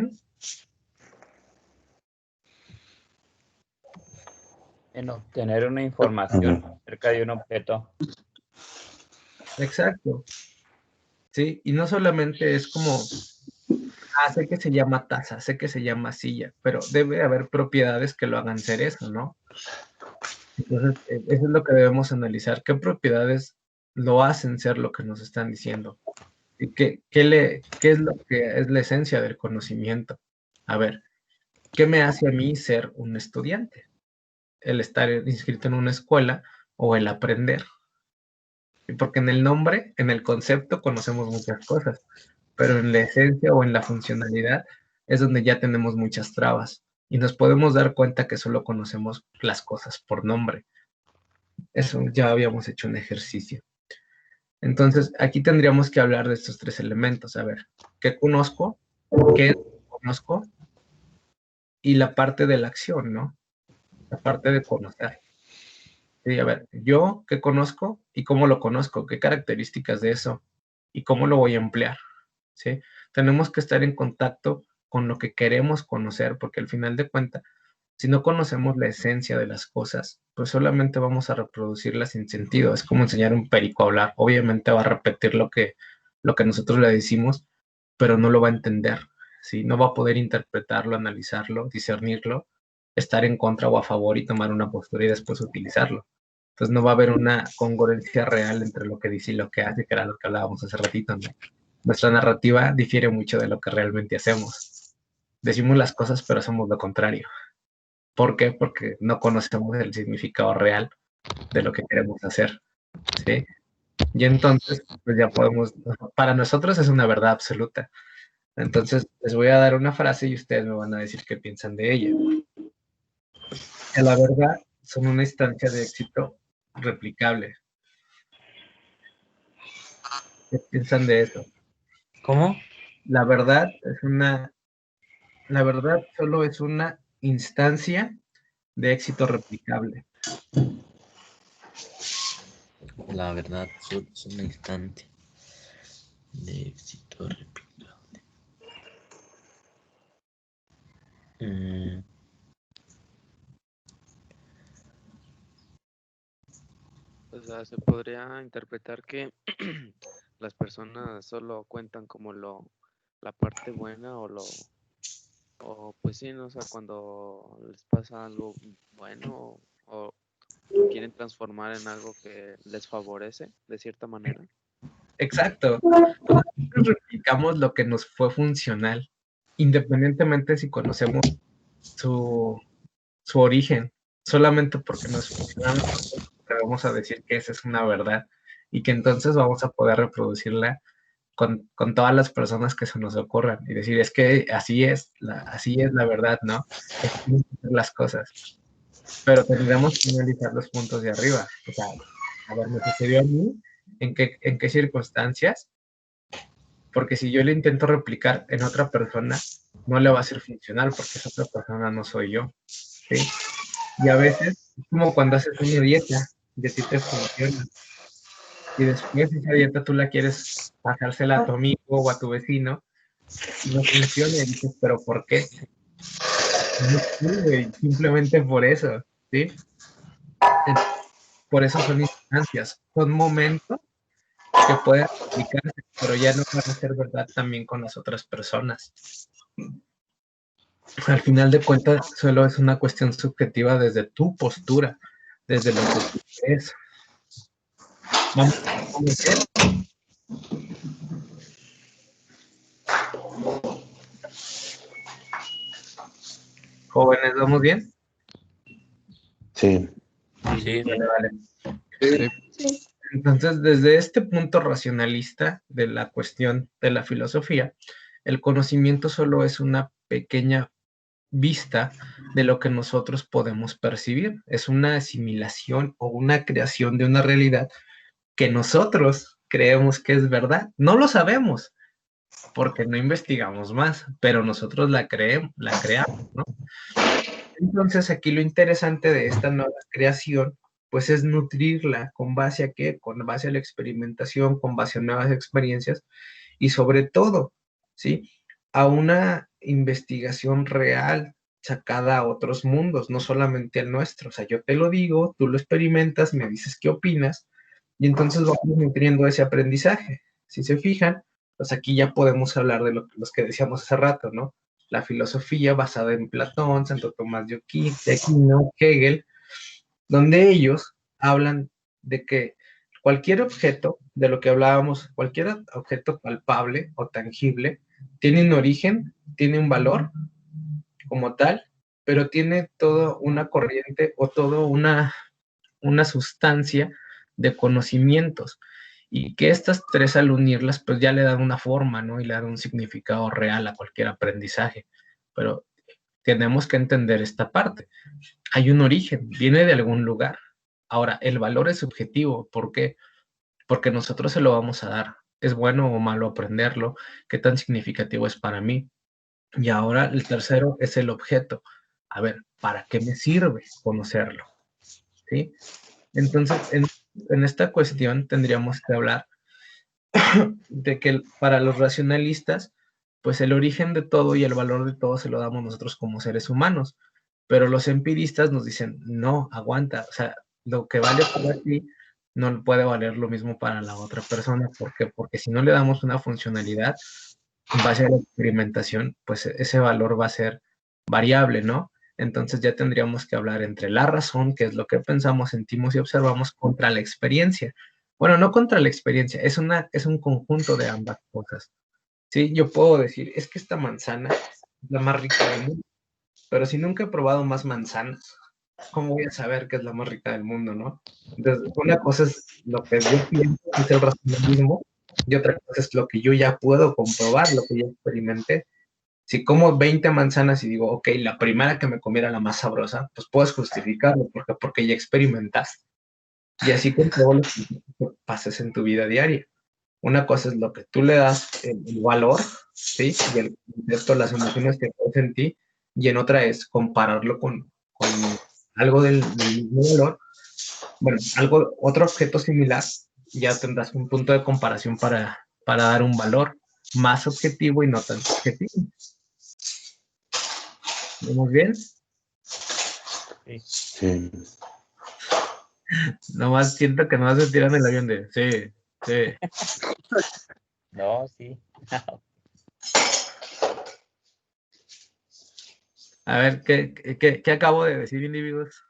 en obtener una información acerca de un objeto. Exacto. Sí, y no solamente es como, sé que se llama taza, sé que se llama silla, pero debe haber propiedades que lo hagan ser eso, ¿no? Entonces, eso es lo que debemos analizar. ¿Qué propiedades lo hacen ser lo que nos están diciendo? ¿Y qué es lo que es la esencia del conocimiento? A ver, ¿qué me hace a mí ser un estudiante? El estar inscrito en una escuela o el aprender. Porque en el nombre, en el concepto, conocemos muchas cosas, pero en la esencia o en la funcionalidad es donde ya tenemos muchas trabas y nos podemos dar cuenta que solo conocemos las cosas por nombre. Eso ya habíamos hecho un ejercicio. Entonces, aquí tendríamos que hablar de estos 3 elementos. A ver, ¿qué conozco? ¿Qué conozco? Y la parte de la acción, ¿no? La parte de conocer. Sí, a ver, yo qué conozco y cómo lo conozco, qué características de eso y cómo lo voy a emplear, ¿sí? Tenemos que estar en contacto con lo que queremos conocer, porque al final de cuentas, si no conocemos la esencia de las cosas, pues solamente vamos a reproducirlas sin sentido. Es como enseñar a un perico a hablar. Obviamente va a repetir lo que nosotros le decimos, pero no lo va a entender, ¿sí? No va a poder interpretarlo, analizarlo, discernirlo, estar en contra o a favor y tomar una postura y después utilizarlo. Entonces no va a haber una congruencia real entre lo que dice y lo que hace, que era lo que hablábamos hace ratito, ¿no? Nuestra narrativa difiere mucho de lo que realmente hacemos. Decimos las cosas, pero hacemos lo contrario. ¿Por qué? Porque no conocemos el significado real de lo que queremos hacer, ¿sí? Y entonces, pues ya podemos, para nosotros es una verdad absoluta. Entonces, les voy a dar una frase y ustedes me van a decir qué piensan de ella. Que la verdad son una instancia de éxito replicable. ¿Qué piensan de eso? ¿Cómo? La verdad solo es una instancia de éxito replicable. La verdad solo es un instante de éxito replicable. O sea, se podría interpretar que las personas solo cuentan como la parte buena o pues sí, ¿no? O sea, cuando les pasa algo bueno o lo quieren transformar en algo que les favorece de cierta manera. Exacto. Nosotros replicamos lo que nos fue funcional, independientemente si conocemos su origen, solamente porque nos funcionan, vamos a decir que esa es una verdad y que entonces vamos a poder reproducirla con todas las personas que se nos ocurran y decir, es que así es la verdad, ¿no? Así tienen que ser las cosas. Pero tendremos que analizar los puntos de arriba. O sea, a ver, me sucedió a mí, ¿en qué circunstancias? Porque si yo lo intento replicar en otra persona, no le va a ser funcional porque esa otra persona no soy yo, ¿sí? Y a veces es como cuando haces una dieta y a ti te funciona. Y después esa dieta tú la quieres pasársela a tu amigo o a tu vecino y no funciona y dices, ¿pero por qué? No sirve, simplemente por eso, ¿sí? Por eso son instancias, son momentos que pueden aplicarse, pero ya no van a ser verdad también con las otras personas. Al final de cuentas, solo es una cuestión subjetiva desde tu postura, desde lo que tú crees. ¿Vamos bien? Jóvenes, ¿vamos bien? Sí. Sí, Vale, vale. Sí. Sí. Entonces, desde este punto racionalista de la cuestión de la filosofía, el conocimiento solo es una pequeña vista de lo que nosotros podemos percibir. Es una asimilación o una creación de una realidad que nosotros creemos que es verdad. No lo sabemos porque no investigamos más, pero nosotros la creemos, ¿no? Entonces, aquí lo interesante de esta nueva creación, pues es nutrirla con base a qué, con base a la experimentación, con base a nuevas experiencias y sobre todo, ¿sí? A una investigación real sacada a otros mundos, no solamente al nuestro. O sea, yo te lo digo, tú lo experimentas, me dices qué opinas y entonces vamos nutriendo ese aprendizaje. Si se fijan, pues aquí ya podemos hablar de los que decíamos hace rato, ¿no? La filosofía basada en Platón, Santo Tomás de Aquino, Hegel, donde ellos hablan de que cualquier objeto, de lo que hablábamos, cualquier objeto palpable o tangible, tiene un origen, tiene un valor como tal, pero tiene toda una corriente o toda una sustancia de conocimientos y que estas tres al unirlas pues ya le dan una forma, ¿no? Y le dan un significado real a cualquier aprendizaje. Pero tenemos que entender esta parte. Hay un origen, viene de algún lugar. Ahora, el valor es subjetivo. ¿Por qué? Porque nosotros se lo vamos a dar. ¿Es bueno o malo aprenderlo? ¿Qué tan significativo es para mí? Y ahora el tercero es el objeto. A ver, ¿para qué me sirve conocerlo? ¿Sí? Entonces, en esta cuestión tendríamos que hablar de que para los racionalistas, pues el origen de todo y el valor de todo se lo damos nosotros como seres humanos, pero los empiristas nos dicen, no, aguanta, o sea, lo que vale para ti no puede valer lo mismo para la otra persona, ¿por qué? Porque si no le damos una funcionalidad en base a la experimentación, pues ese valor va a ser variable, ¿no? Entonces ya tendríamos que hablar entre la razón, que es lo que pensamos, sentimos y observamos, contra la experiencia. Bueno, no contra la experiencia, es un conjunto de ambas cosas. Sí, yo puedo decir, es que esta manzana es la más rica del mundo, pero si nunca he probado más manzanas, ¿cómo voy a saber que es la más rica del mundo, no? Entonces, una cosa es lo que yo pienso, es el racionalismo, y otra cosa es lo que yo ya puedo comprobar, lo que yo experimenté. Si como 20 manzanas y digo, ok, la primera que me comiera la más sabrosa, pues puedes justificarlo, porque ya experimentaste. Y así con todos los que pases en tu vida diaria. Una cosa es lo que tú le das el valor, ¿sí? Y el concepto, las emociones que puedes en ti, y en otra es compararlo con algo del mismo valor. Bueno, algo, otro objeto similar, ya tendrás un punto de comparación para dar un valor más objetivo y no tan subjetivo. ¿Vamos bien? Sí. Nomás siento que nomás se tiran el avión de sí, sí. No, sí. A ver, ¿qué acabo de decir, individuos?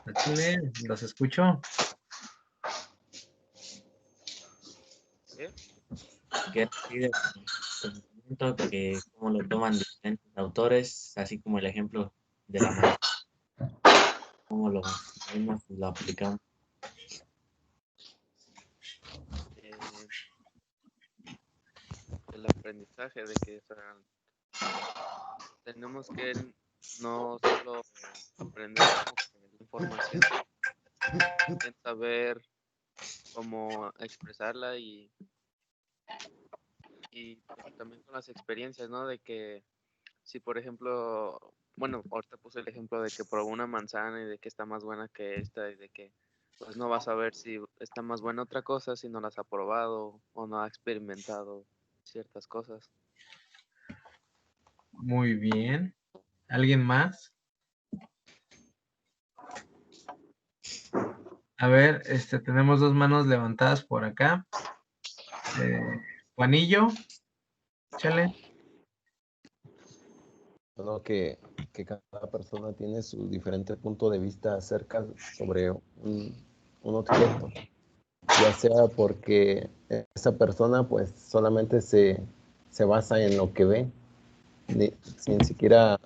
Échenle, los escucho. ¿Qué decide el conocimiento? Que cómo lo toman diferentes autores, así como el ejemplo de la manzana, cómo lo vemos y lo aplicamos. El el aprendizaje, de que o sea, tenemos que no solo aprender como que la información, también saber cómo expresarla y pues, también con las experiencias, ¿no? De que si por ejemplo, bueno, ahorita puse el ejemplo de que probó una manzana y de que está más buena que esta y de que pues no vas a ver si está más buena otra cosa si no las ha probado o no ha experimentado ciertas cosas. Muy bien. ¿Alguien más? A ver, tenemos dos manos levantadas por acá. Juanillo, échale. Bueno, que cada persona tiene su diferente punto de vista acerca sobre un objeto, ya sea porque esa persona pues solamente se basa en lo que ve, sin siquiera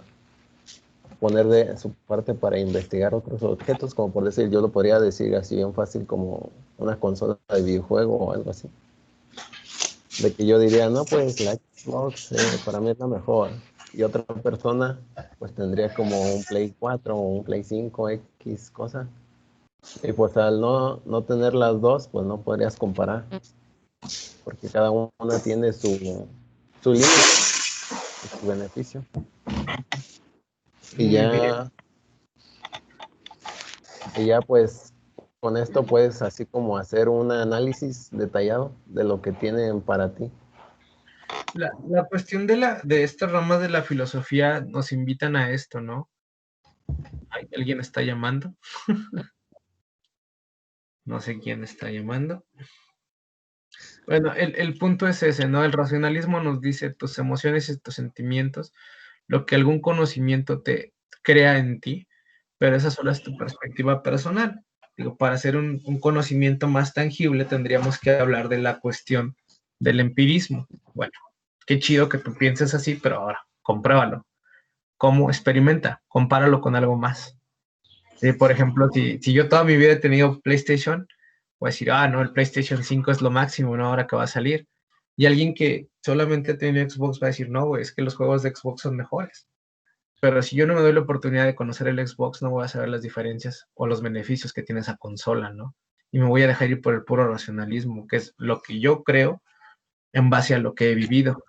poner de su parte para investigar otros objetos, como por decir, yo lo podría decir así bien fácil como una consola de videojuego o algo así. De que yo diría, no, pues la Xbox para mí es la mejor. Y otra persona pues tendría como un Play 4 o un Play 5, X cosa. Y pues al no tener las dos, pues no podrías comparar. Porque cada una tiene su límite, su beneficio. Y Muy bien. ya pues con esto puedes así como hacer un análisis detallado de lo que tienen para ti. La cuestión de estas ramas de la filosofía nos invitan a esto, ¿no? Ay, ¿alguien está llamando? No sé quién está llamando. Bueno, el punto es ese, ¿no? El racionalismo nos dice tus emociones y tus sentimientos, lo que algún conocimiento te crea en ti, pero esa solo es tu perspectiva personal. Digo, para hacer un conocimiento más tangible tendríamos que hablar de la cuestión del empirismo. Bueno, qué chido que tú pienses así, pero ahora, compruébalo. ¿Cómo? Experimenta, compáralo con algo más. Sí, por ejemplo, si yo toda mi vida he tenido PlayStation, voy a decir, no, el PlayStation 5 es lo máximo, ¿no? Ahora que va a salir. Y alguien que solamente ha tenido Xbox va a decir, no, güey, es que los juegos de Xbox son mejores. Pero si yo no me doy la oportunidad de conocer el Xbox, no voy a saber las diferencias o los beneficios que tiene esa consola, ¿no? Y me voy a dejar ir por el puro racionalismo, que es lo que yo creo en base a lo que he vivido.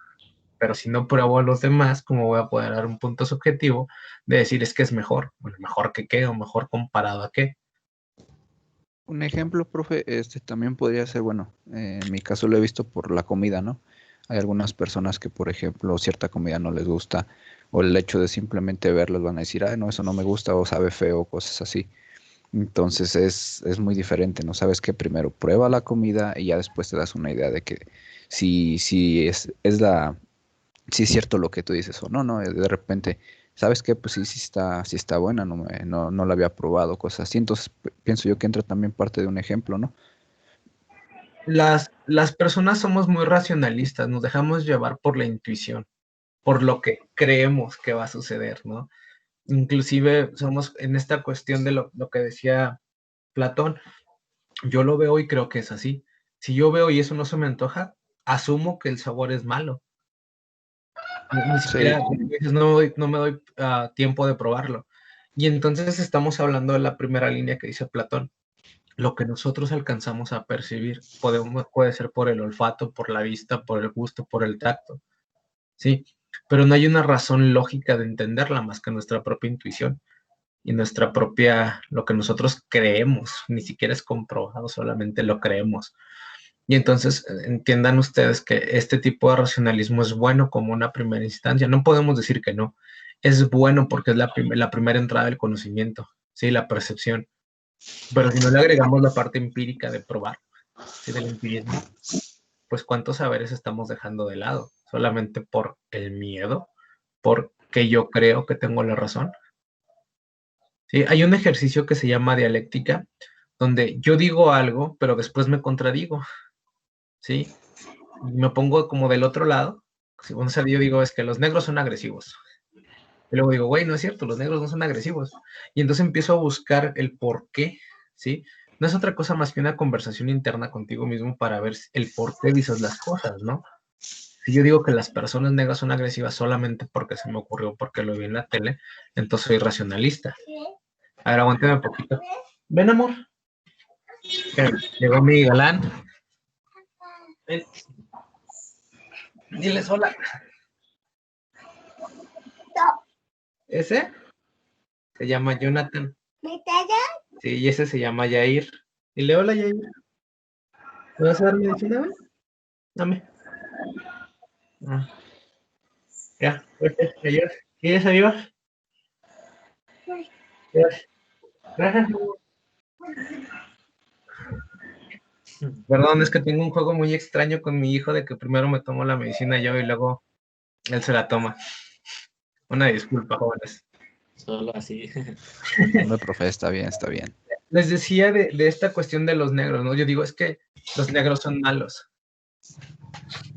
Pero si no pruebo a los demás, ¿cómo voy a poder dar un punto subjetivo de decir es que es mejor? Bueno, mejor que qué o mejor comparado a qué. Un ejemplo, profe, también podría ser, bueno, en mi caso lo he visto por la comida, ¿no? Hay algunas personas que, por ejemplo, cierta comida no les gusta, o el hecho de simplemente verlos van a decir, no, eso no me gusta, o sabe feo, cosas así. Entonces es muy diferente, ¿no? Sabes que primero prueba la comida y ya después te das una idea de que si si es cierto lo que tú dices o no, ¿no? De repente, ¿sabes qué? Pues sí está buena, no la había probado, cosas así. Entonces pienso yo que entra también parte de un ejemplo, ¿no? Las personas somos muy racionalistas, nos dejamos llevar por la intuición, por lo que creemos que va a suceder, ¿no? Inclusive somos en esta cuestión de lo que decía Platón, yo lo veo y creo que es así. Si yo veo y eso no se me antoja, asumo que el sabor es malo. Ni Sí, siquiera, como dices, no me doy tiempo de probarlo. Y entonces estamos hablando de la primera línea que dice Platón. Lo que nosotros alcanzamos a percibir puede ser por el olfato, por la vista, por el gusto, por el tacto, ¿sí? Pero no hay una razón lógica de entenderla más que nuestra propia intuición y nuestra propia, lo que nosotros creemos, ni siquiera es comprobado, solamente lo creemos. Y entonces entiendan ustedes que este tipo de racionalismo es bueno como una primera instancia. No podemos decir que no. Es bueno porque es la primera entrada del conocimiento, ¿sí? La percepción. Pero si no le agregamos la parte empírica de probar, ¿sí? Del empirismo, pues cuántos saberes estamos dejando de lado, solamente por el miedo, porque yo creo que tengo la razón. ¿Sí? Hay un ejercicio que se llama dialéctica, donde yo digo algo, pero después me contradigo, ¿sí? Y me pongo como del otro lado. Si un yo digo es que los negros son agresivos. Y luego digo, güey, no es cierto, los negros no son agresivos. Y entonces empiezo a buscar el por qué, ¿sí? No es otra cosa más que una conversación interna contigo mismo para ver el por qué dices las cosas, ¿no? Si yo digo que las personas negras son agresivas solamente porque se me ocurrió, porque lo vi en la tele, entonces soy racionalista. A ver, aguántame un poquito. Ven, amor. Llegó mi galán. Ven. Diles hola. ¿Ese? Se llama Jonathan. Sí, y ese se llama Yair. Dile hola, Yair. ¿Me vas a dar medicina, güey? Dame. Ah. Ya, fuerte, adiós. ¿Quieres adiós? Adiós. Gracias. Perdón, es que tengo un juego muy extraño con mi hijo de que primero me tomo la medicina yo y luego él se la toma. Una disculpa, jóvenes. Solo así. Hombre, profe, está bien, está bien. Les decía de esta cuestión de los negros, ¿no? Yo digo, es que los negros son malos.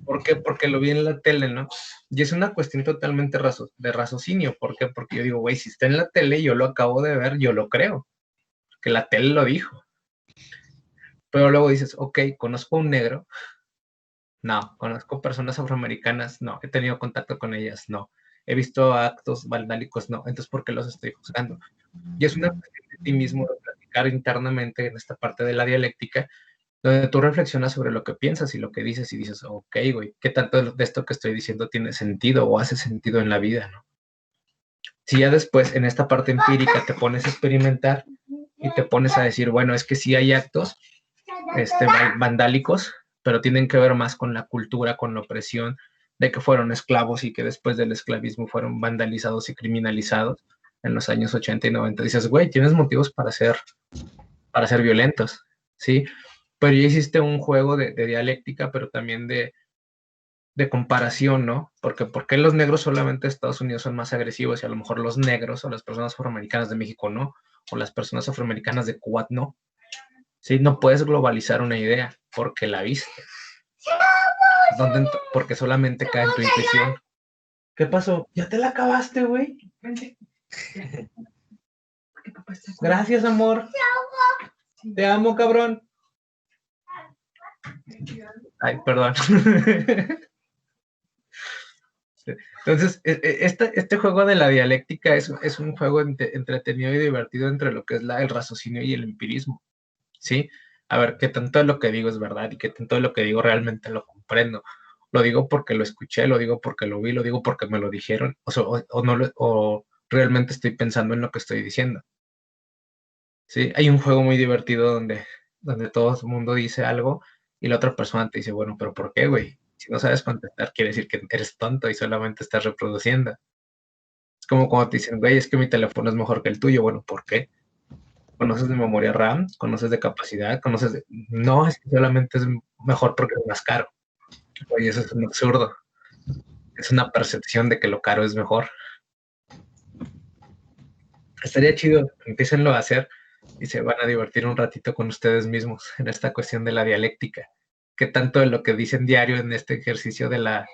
¿Por qué? Porque lo vi en la tele, ¿no? Y es una cuestión totalmente de raciocinio. ¿Por qué? Porque yo digo, güey, si está en la tele, yo lo acabo de ver, yo lo creo. Que la tele lo dijo. Pero luego dices, ok, ¿conozco a un negro? No. ¿Conozco personas afroamericanas? No. ¿He tenido contacto con ellas? No. ¿He visto actos vandálicos? No. Entonces, ¿por qué los estoy juzgando? Y es una cuestión de ti mismo de platicar internamente en esta parte de la dialéctica, donde tú reflexionas sobre lo que piensas y lo que dices y dices, ok, güey, ¿qué tanto de esto que estoy diciendo tiene sentido o hace sentido en la vida, no? Si ya después en esta parte empírica te pones a experimentar y te pones a decir, bueno, es que sí hay actos vandálicos, pero tienen que ver más con la cultura, con la opresión de que fueron esclavos y que después del esclavismo fueron vandalizados y criminalizados en los años 80 y 90. Dices, güey, tienes motivos para ser violentos, ¿sí? Pero ya hiciste un juego de dialéctica, pero también de comparación, ¿no? Porque ¿por qué los negros solamente de Estados Unidos son más agresivos y a lo mejor los negros o las personas afroamericanas de México no? O las personas afroamericanas de Kuwait no. Sí, no puedes globalizar una idea porque la viste. Porque solamente cae en tu intuición. ¿Qué pasó? ¿Ya te la acabaste, güey? Vente. Gracias, amor. Te amo, cabrón. Ay, perdón. Entonces, este juego de la dialéctica es un juego entretenido y divertido entre lo que es el raciocinio y el empirismo, ¿sí? A ver, qué tanto de lo que digo es verdad y qué tanto de lo que digo realmente lo comprendo. Lo digo porque lo escuché, lo digo porque lo vi, lo digo porque me lo dijeron, o realmente estoy pensando en lo que estoy diciendo. ¿Sí? Hay un juego muy divertido donde todo el mundo dice algo y la otra persona te dice, bueno, pero ¿por qué, güey? Si no sabes contestar, quiere decir que eres tonto y solamente estás reproduciendo. Es como cuando te dicen, güey, es que mi teléfono es mejor que el tuyo. Bueno, ¿por qué? ¿Conoces de memoria RAM? ¿Conoces de capacidad? ¿Conoces de...? No, es que solamente es mejor porque es más caro. Oye, eso es un absurdo. Es una percepción de que lo caro es mejor. Estaría chido, empiecenlo a hacer y se van a divertir un ratito con ustedes mismos en esta cuestión de la dialéctica. ¿Qué tanto de lo que dicen diario en este ejercicio de la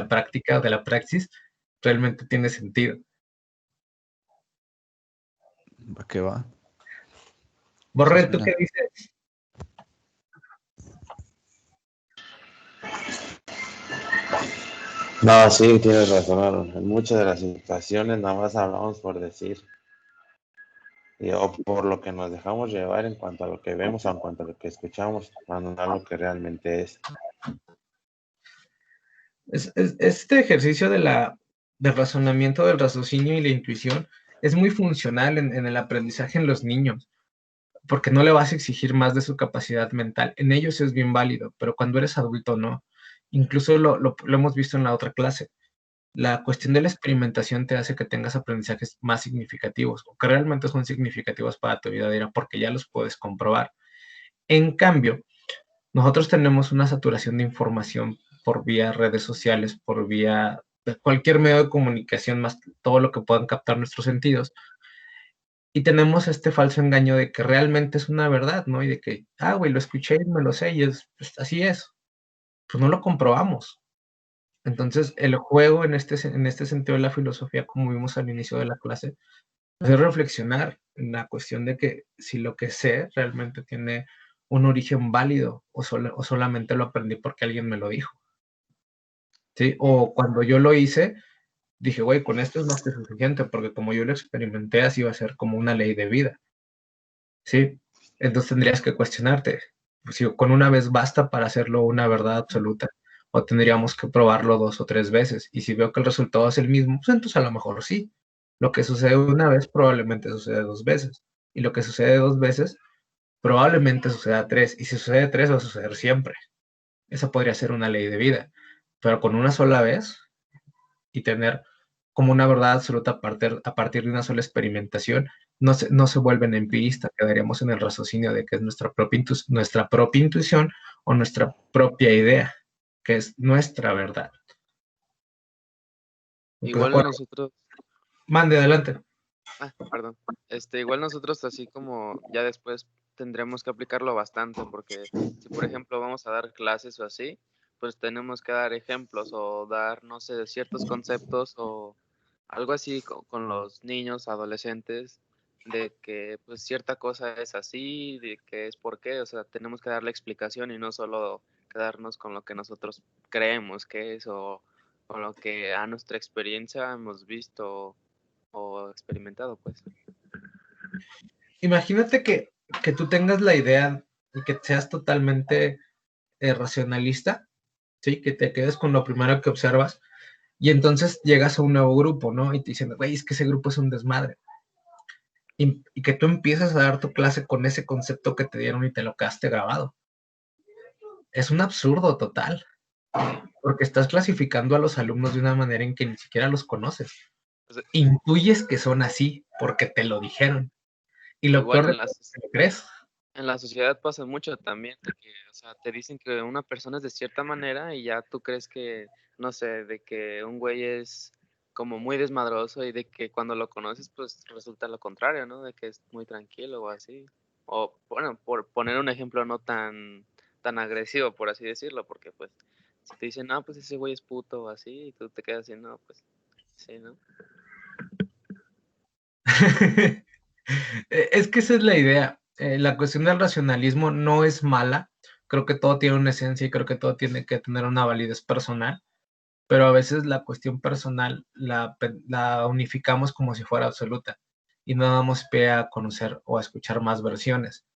práctica o de la praxis realmente tiene sentido? ¿Para qué va? Borre, ¿tú qué dices? No, sí, tienes razón, Aaron. En muchas de las situaciones nada más hablamos por decir, o por lo que nos dejamos llevar en cuanto a lo que vemos o en cuanto a lo que escuchamos, no a lo que realmente es. Este ejercicio del razonamiento, del raciocinio y la intuición es muy funcional en el aprendizaje en los niños, porque no le vas a exigir más de su capacidad mental. En ellos es bien válido, pero cuando eres adulto no. Incluso lo hemos visto en la otra clase. La cuestión de la experimentación te hace que tengas aprendizajes más significativos, o que realmente son significativos para tu vida diaria, porque ya los puedes comprobar. En cambio, nosotros tenemos una saturación de información por vía redes sociales, por vía de cualquier medio de comunicación, más todo lo que puedan captar nuestros sentidos. Y tenemos este falso engaño de que realmente es una verdad, ¿no? Y de que, güey, lo escuché y me lo sé, y pues, así es. Pues no lo comprobamos. Entonces, el juego en este sentido de la filosofía, como vimos al inicio de la clase, es reflexionar en la cuestión de que si lo que sé realmente tiene un origen válido o solamente lo aprendí porque alguien me lo dijo. ¿sí? O cuando yo lo hice, dije, güey, con esto es más que suficiente, porque como yo lo experimenté, así va a ser como una ley de vida, ¿sí? Entonces tendrías que cuestionarte, pues, si con una vez basta para hacerlo una verdad absoluta, o tendríamos que probarlo 2 o 3 veces, y si veo que el resultado es el mismo, pues entonces a lo mejor sí. Lo que sucede una vez probablemente sucede 2 veces, y lo que sucede 2 veces probablemente suceda 3, y si sucede 3 va a suceder siempre. Esa podría ser una ley de vida, pero con una sola vez y tener como una verdad absoluta a partir de una sola experimentación, no se vuelven empiristas, quedaríamos en el raciocinio de que es nuestra propia intuición o nuestra propia idea, que es nuestra verdad. Igual nosotros, Mande, adelante. perdón, igual nosotros así como ya después tendremos que aplicarlo bastante, porque si por ejemplo vamos a dar clases o así, pues tenemos que dar ejemplos o dar, no sé, ciertos conceptos o algo así con los niños, adolescentes, de que pues cierta cosa es así, de que es por qué, o sea, tenemos que dar la explicación y no solo quedarnos con lo que nosotros creemos que es o con lo que a nuestra experiencia hemos visto o experimentado, pues. Imagínate que tú tengas la idea y que seas totalmente racionalista, ¿sí? Que te quedes con lo primero que observas y entonces llegas a un nuevo grupo, ¿no? Y te dicen, güey, es que ese grupo es un desmadre. Y que tú empiezas a dar tu clase con ese concepto que te dieron y te lo quedaste grabado. Es un absurdo total, porque estás clasificando a los alumnos de una manera en que ni siquiera los conoces. O sea, Intuyes que son así porque te lo dijeron. Y lo igual peor de todo es que lo crees. en la sociedad pasa mucho también, de que, o sea, te dicen que una persona es de cierta manera y ya tú crees que, no sé, de que un güey es como muy desmadroso y de que cuando lo conoces, pues resulta lo contrario, ¿no? De que es muy tranquilo o así. O, bueno, por poner un ejemplo no tan agresivo, por así decirlo, porque pues si te dicen, no, pues ese güey es puto o así, y tú te quedas así, no, pues sí, ¿no? Es que esa es la idea. La cuestión del racionalismo no es mala. Creo que todo tiene una esencia y creo que todo tiene que tener una validez personal, pero a veces la cuestión personal la unificamos como si fuera absoluta y no damos pie a conocer o a escuchar más versiones.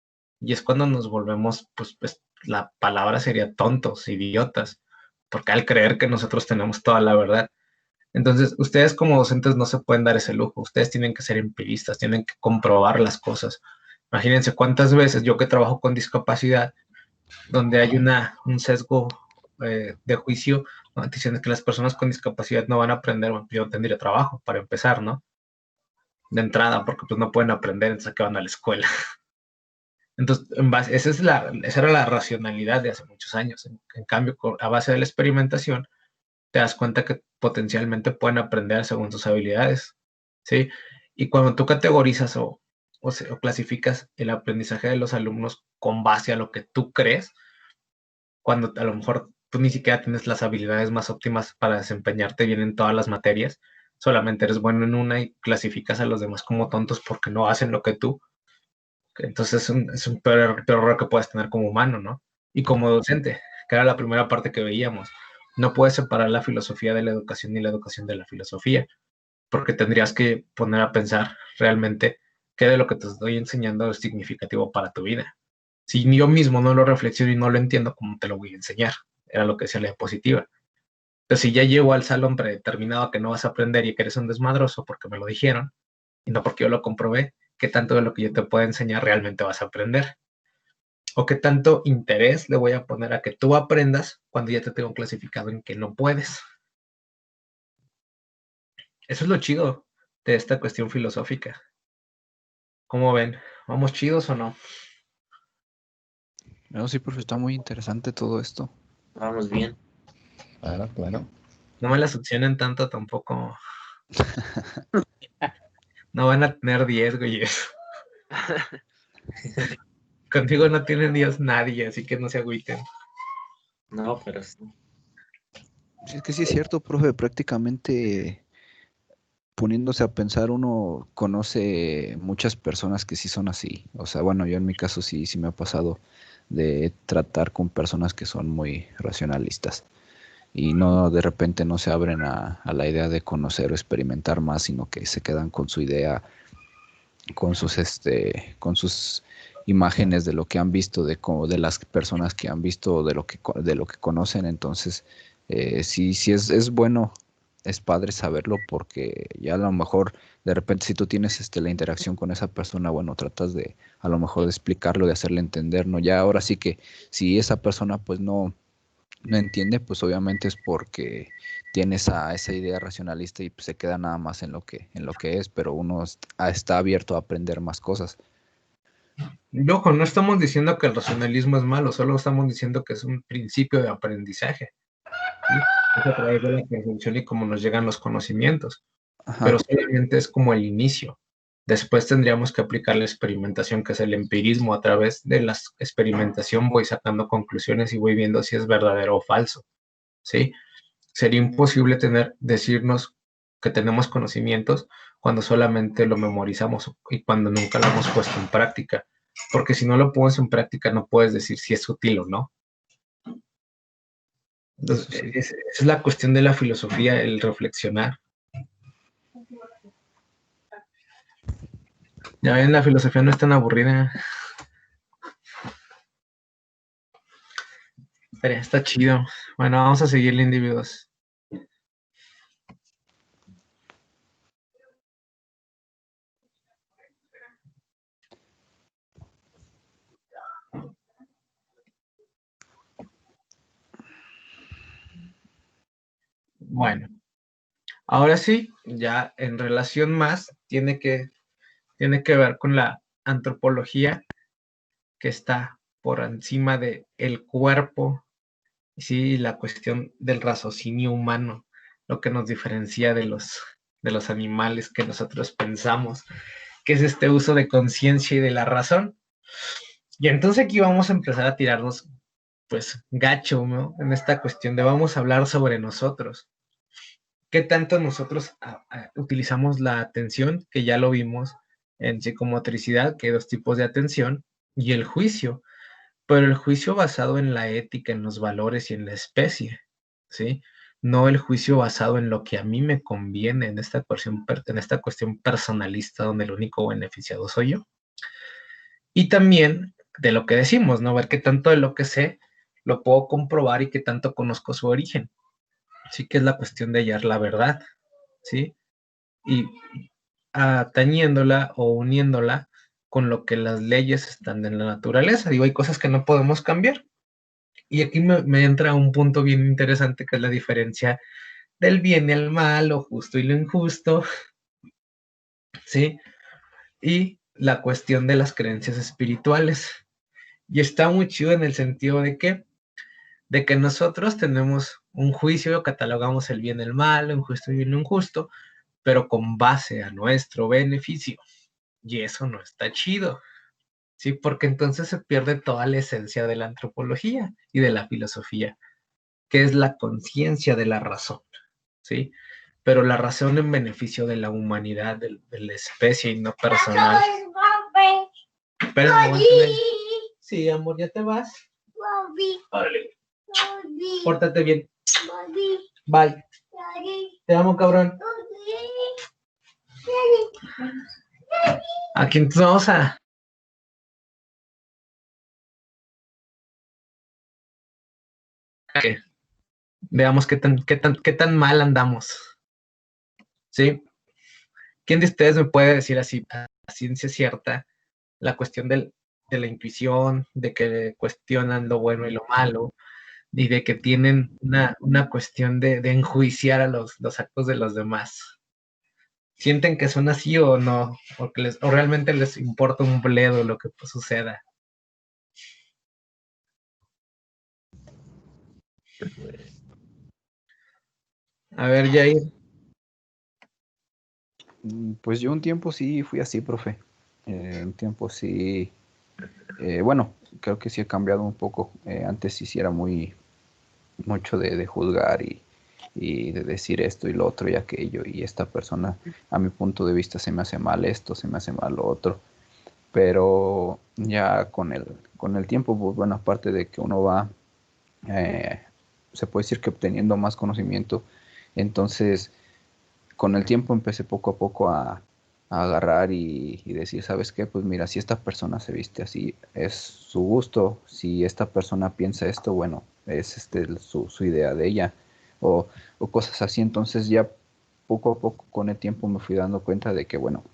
Y es cuando nos volvemos, pues la palabra sería tontos, idiotas, porque al creer que nosotros tenemos toda la verdad. Entonces, ustedes como docentes no se pueden dar ese lujo, ustedes tienen que ser empiristas, tienen que comprobar las cosas. Imagínense cuántas veces yo que trabajo con discapacidad, donde hay un sesgo de juicio, ¿no? Diciendo que las personas con discapacidad no van a aprender, bueno, yo no tendría trabajo para empezar, ¿no? De entrada, porque pues no pueden aprender, entonces que van a la escuela. Entonces, esa era la racionalidad de hace muchos años. En cambio, a base de la experimentación, te das cuenta que potencialmente pueden aprender según sus habilidades, ¿sí? Y cuando tú categorizas o clasificas el aprendizaje de los alumnos con base a lo que tú crees, cuando a lo mejor tú ni siquiera tienes las habilidades más óptimas para desempeñarte bien en todas las materias, solamente eres bueno en una y clasificas a los demás como tontos porque no hacen lo que tú. Entonces es un peor error que puedes tener como humano, ¿no? Y como docente, que era la primera parte que veíamos. No puedes separar la filosofía de la educación ni la educación de la filosofía, porque tendrías que poner a pensar realmente qué de lo que te estoy enseñando es significativo para tu vida. Si yo mismo no lo reflexiono y no lo entiendo, ¿cómo te lo voy a enseñar? Era lo que decía la diapositiva. Entonces, si ya llego al salón predeterminado que no vas a aprender y que eres un desmadroso porque me lo dijeron, y no porque yo lo comprobé, ¿qué tanto de lo que yo te puedo enseñar realmente vas a aprender? ¿O qué tanto interés le voy a poner a que tú aprendas cuando ya te tengo clasificado en que no puedes? Eso es lo chido de esta cuestión filosófica. ¿Cómo ven? ¿Vamos chidos o no? No, sí, profe, está muy interesante todo esto. Vamos bien. Claro, claro. No me la succionen tanto tampoco. No van a tener 10, güey. Contigo no tienen 10 nadie, así que no se agüiten. No, pero sí. Sí, es que sí es cierto, profe, prácticamente poniéndose a pensar, uno conoce muchas personas que sí son así. O sea, bueno, yo en mi caso sí me ha pasado de tratar con personas que son muy racionalistas. y no de repente no se abren a la idea de conocer o experimentar más, sino que se quedan con su idea, con sus imágenes de lo que han visto, de las personas que han visto, de lo que conocen. Entonces, sí es bueno, es padre saberlo, porque ya a lo mejor de repente si tú tienes la interacción con esa persona, bueno, tratas de a lo mejor de explicarlo, de hacerle entender, ¿no? Ya ahora sí que si esa persona pues no entiende, pues obviamente es porque tiene esa idea racionalista y pues, se queda nada más en lo que es, pero uno está abierto a aprender más cosas. Y ojo, no estamos diciendo que el racionalismo es malo, solo estamos diciendo que es un principio de aprendizaje. ¿Sí? Es a través de la percepción y cómo nos llegan los conocimientos, Ajá. pero solamente es como el inicio. Después tendríamos que aplicar la experimentación, que es el empirismo. A través de la experimentación voy sacando conclusiones y voy viendo si es verdadero o falso, ¿sí? Sería imposible decirnos que tenemos conocimientos cuando solamente lo memorizamos y cuando nunca lo hemos puesto en práctica, porque si no lo pones en práctica no puedes decir si es útil o no. Entonces, Eso sí. esa es la cuestión de la filosofía, el reflexionar. Ya ven, la filosofía no es tan aburrida. Pero está chido. Bueno, vamos a seguirle, individuos. Bueno, ahora sí, ya en relación más, tiene que ver con la antropología, que está por encima de el cuerpo, sí, la cuestión del raciocinio humano, lo que nos diferencia de los animales que nosotros pensamos, que es este uso de conciencia y de la razón. Y entonces aquí vamos a empezar a tirarnos, pues, gacho, ¿no? En esta cuestión de vamos a hablar sobre nosotros. ¿Qué tanto nosotros utilizamos la atención? Que ya lo vimos en psicomotricidad, que hay dos tipos de atención, y el juicio, pero el juicio basado en la ética, en los valores y en la especie, ¿sí? No el juicio basado en lo que a mí me conviene en esta cuestión personalista, donde el único beneficiado soy yo. Y también de lo que decimos, ¿no? Ver qué tanto de lo que sé lo puedo comprobar y qué tanto conozco su origen. Sí, que es la cuestión de hallar la verdad, ¿sí? Y atañéndola o uniéndola con lo que las leyes están en la naturaleza. Digo, hay cosas que no podemos cambiar. Y aquí me entra un punto bien interesante, que es la diferencia del bien y el mal, lo justo y lo injusto, ¿sí? Y la cuestión de las creencias espirituales. Y está muy chido en el sentido de que nosotros tenemos un juicio, catalogamos el bien y el mal, un justo y lo injusto, pero con base a nuestro beneficio. Y eso no está chido, ¿sí? Porque entonces se pierde toda la esencia de la antropología y de la filosofía, que es la conciencia de la razón, ¿sí? Pero la razón en beneficio de la humanidad, de la especie y no personal. Espera, sí, amor, ¿ya te vas? Órale. Pórtate bien. Bye. Te amo, cabrón. Aquí entonces vamos a... Veamos qué tan mal andamos. ¿Sí? ¿Quién de ustedes me puede decir así, a ciencia cierta, la cuestión de la intuición, de que cuestionan lo bueno y lo malo, y de que tienen una cuestión de enjuiciar a los actos de los demás? ¿Sienten que son así o no? O realmente les importa un bledo lo que suceda. A ver, Jair. Pues yo un tiempo sí fui así, profe. Un tiempo sí. Bueno, creo que sí he cambiado un poco. Antes sí era mucho de juzgar y de decir esto y lo otro y aquello. Y esta persona, a mi punto de vista, se me hace mal esto, se me hace mal lo otro. Pero ya con el tiempo, pues bueno, aparte de que uno va se puede decir que obteniendo más conocimiento. Entonces, con el tiempo empecé poco a poco a agarrar y decir, ¿sabes qué? Pues mira, si esta persona se viste así, es su gusto. Si esta persona piensa esto, bueno, es su idea de ella. O cosas así. Entonces ya poco a poco con el tiempo me fui dando cuenta de que, bueno,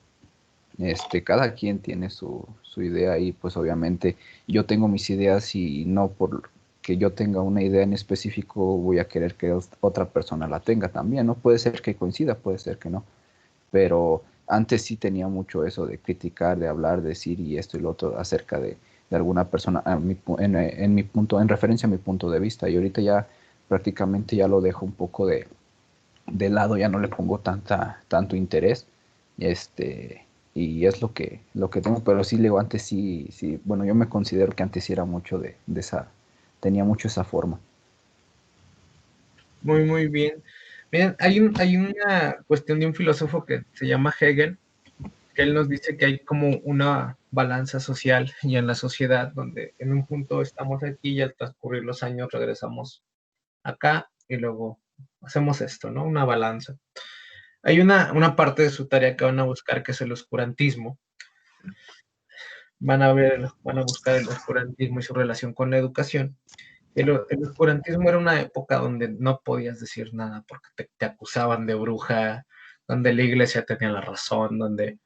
cada quien tiene su idea y pues obviamente yo tengo mis ideas y no porque yo tenga una idea en específico voy a querer que otra persona la tenga también, ¿no? Puede ser que coincida, puede ser que no, pero antes sí tenía mucho eso de criticar, de hablar, decir y esto y lo otro acerca de alguna persona en mi punto, en referencia a mi punto de vista y ahorita ya prácticamente ya lo dejo un poco de lado, ya no le pongo tanto interés, y es lo que tengo, pero sí, le digo, antes sí, bueno, yo me considero que antes sí era mucho de tenía mucho esa forma. Muy, muy bien. Miren, hay una cuestión de un filósofo que se llama Hegel, que él nos dice que hay como una balanza social y en la sociedad, donde en un punto estamos aquí y al transcurrir los años regresamos acá y luego hacemos esto, ¿no? Una balanza. Hay una parte de su tarea que van a buscar que es el oscurantismo. Van a buscar el oscurantismo y su relación con la educación. El oscurantismo era una época donde no podías decir nada porque te acusaban de bruja, donde la iglesia tenía la razón, donde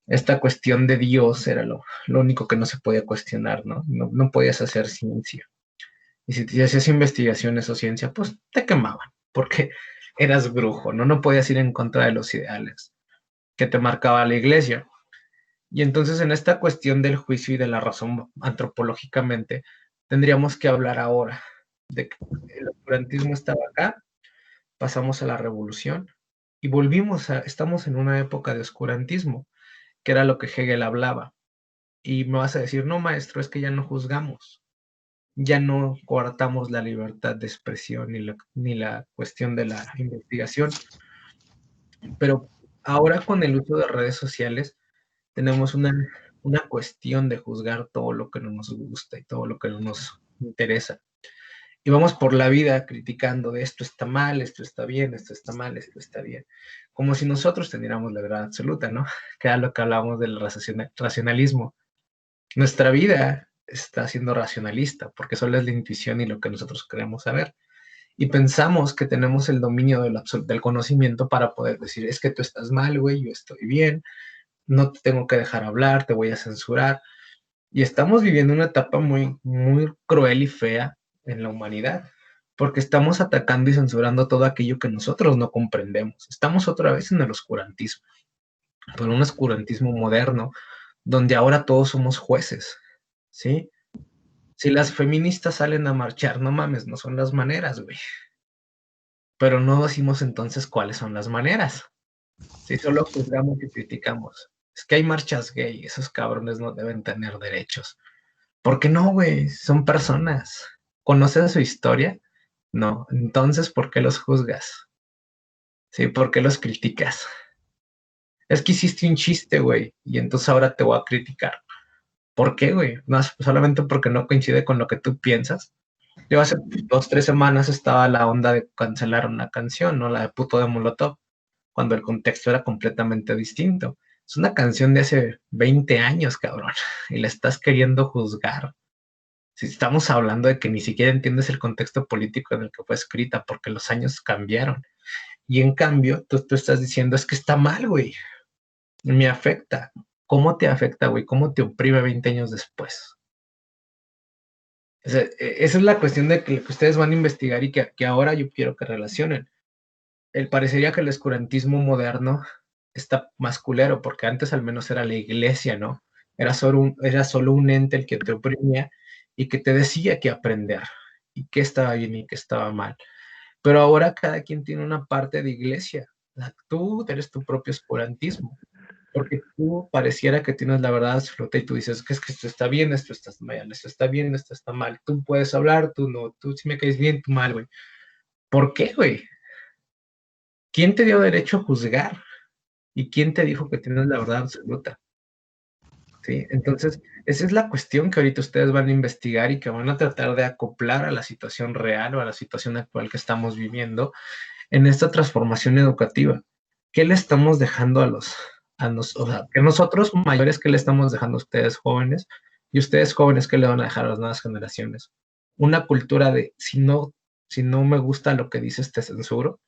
esta cuestión de Dios era lo único que no se podía cuestionar, ¿no? No podías hacer ciencia. Y si te hacías investigaciones o ciencia, pues te quemaban, porque eras brujo, ¿no? No podías ir en contra de los ideales que te marcaba la iglesia. Y entonces en esta cuestión del juicio y de la razón antropológicamente, tendríamos que hablar ahora de que el oscurantismo estaba acá, pasamos a la revolución y estamos en una época de oscurantismo, que era lo que Hegel hablaba. Y me vas a decir, no, maestro, es que ya no juzgamos, ya no coartamos la libertad de expresión ni la cuestión de la investigación, pero ahora con el uso de redes sociales tenemos una cuestión de juzgar todo lo que no nos gusta y todo lo que no nos interesa. Y vamos por la vida criticando de esto está mal, esto está bien, esto está mal, esto está bien. Como si nosotros teniéramos la verdad absoluta, ¿no? Que era lo que hablábamos del racionalismo. Nuestra vida está siendo racionalista porque solo es la intuición y lo que nosotros queremos saber. Y pensamos que tenemos el dominio del conocimiento para poder decir, es que tú estás mal, güey, yo estoy bien, no te tengo que dejar hablar, te voy a censurar. Y estamos viviendo una etapa muy, muy cruel y fea en la humanidad, porque estamos atacando y censurando todo aquello que nosotros no comprendemos. Estamos otra vez en el oscurantismo, pero un oscurantismo moderno, donde ahora todos somos jueces, ¿sí? Si las feministas salen a marchar, no mames, no son las maneras, güey. Pero no decimos entonces cuáles son las maneras. Si solo juzgamos y criticamos. Es que hay marchas gay, esos cabrones no deben tener derechos. ¿Por qué no, güey? Son personas. ¿Conoces su historia? No. Entonces, ¿por qué los juzgas? ¿Sí? ¿Por qué los criticas? Es que hiciste un chiste, güey, y entonces ahora te voy a criticar. ¿Por qué, güey? No, solamente porque no coincide con lo que tú piensas. Yo hace 2, 3 semanas estaba la onda de cancelar una canción, ¿no? La de Puto de Molotov, cuando el contexto era completamente distinto. Es una canción de hace 20 años, cabrón, y la estás queriendo juzgar. Si estamos hablando de que ni siquiera entiendes el contexto político en el que fue escrita, porque los años cambiaron. Y en cambio, tú estás diciendo, es que está mal, güey. Me afecta. ¿Cómo te afecta, güey? ¿Cómo te oprime 20 años después? Esa es la cuestión de que ustedes van a investigar y que ahora yo quiero que relacionen. Parecería que el oscurantismo moderno está más culero, porque antes al menos era la iglesia, ¿no? Era solo un ente el que te oprimía y que te decía qué aprender y qué estaba bien y qué estaba mal. Pero ahora cada quien tiene una parte de iglesia. Tú eres tu propio oscurantismo, porque tú pareciera que tienes la verdad absoluta y tú dices que es que esto está bien, esto está mal, esto está bien, esto está mal. Tú puedes hablar, tú no, tú si me caes bien, tú mal, güey. ¿Por qué, güey? ¿Quién te dio derecho a juzgar? ¿Y quién te dijo que tienes la verdad absoluta? ¿sí? Entonces, esa es la cuestión que ahorita ustedes van a investigar y que van a tratar de acoplar a la situación real o a la situación actual que estamos viviendo en esta transformación educativa. ¿Qué le estamos dejando o sea, que nosotros mayores, qué le estamos dejando a ustedes jóvenes? Y ustedes jóvenes, ¿qué le van a dejar a las nuevas generaciones? Una cultura de, si no me gusta lo que dices, te censuro.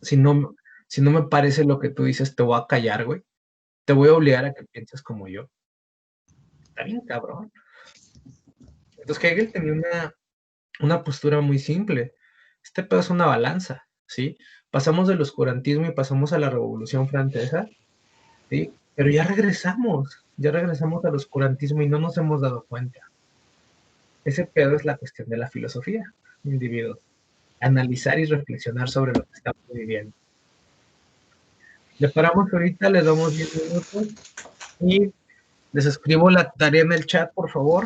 Si no, si no me parece lo que tú dices, te voy a callar, güey. Te voy a obligar a que pienses como yo. Está bien, cabrón. Entonces Hegel tenía una postura muy simple. Este pedo es una balanza, ¿sí? Pasamos del oscurantismo y pasamos a la Revolución Francesa, ¿sí? Pero ya regresamos al oscurantismo y no nos hemos dado cuenta. Ese pedo es la cuestión de la filosofía, individuos. Analizar y reflexionar sobre lo que estamos viviendo. Le paramos ahorita, les damos 10 minutos y les escribo la tarea en el chat, por favor.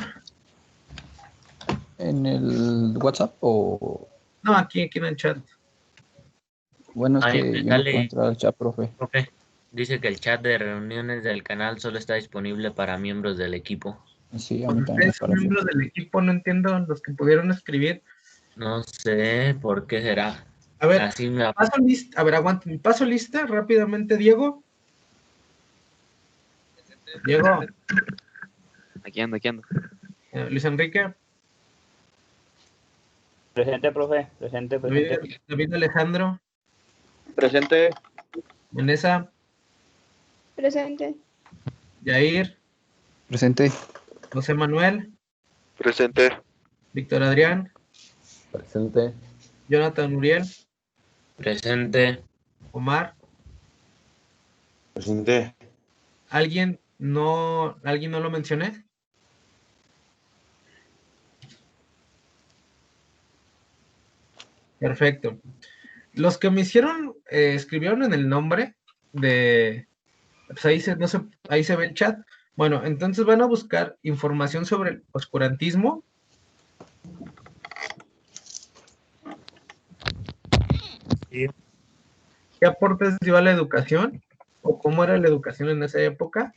¿En el WhatsApp o...? No, aquí en el chat. Bueno, es Ahí, que yo no puedo dale, entrar al chat, profe. profe. Dice que el chat de reuniones del canal solo está disponible para miembros del equipo. Sí, a Pues mí también me ustedes son parece. miembros del equipo, no entiendo los que pudieron escribir. No sé por qué será. A ver, Así me paso lista, a ver, aguanten, paso lista rápidamente, Diego. Diego, Aquí ando. Luis Enrique, Presente, profe. Presente, presente. David Alejandro, Presente. Vanessa, Presente. Yair, Presente. José Manuel, Presente. Víctor Adrián, Presente. Jonathan Uriel, presente. Omar. Presente. ¿Alguien no lo mencioné? Perfecto. Los que me hicieron, escribieron en el nombre de, pues ahí se ve el chat. Bueno, entonces van a buscar información sobre el oscurantismo. Sí. ¿Qué aportes dio a la educación? ¿O cómo era la educación en esa época?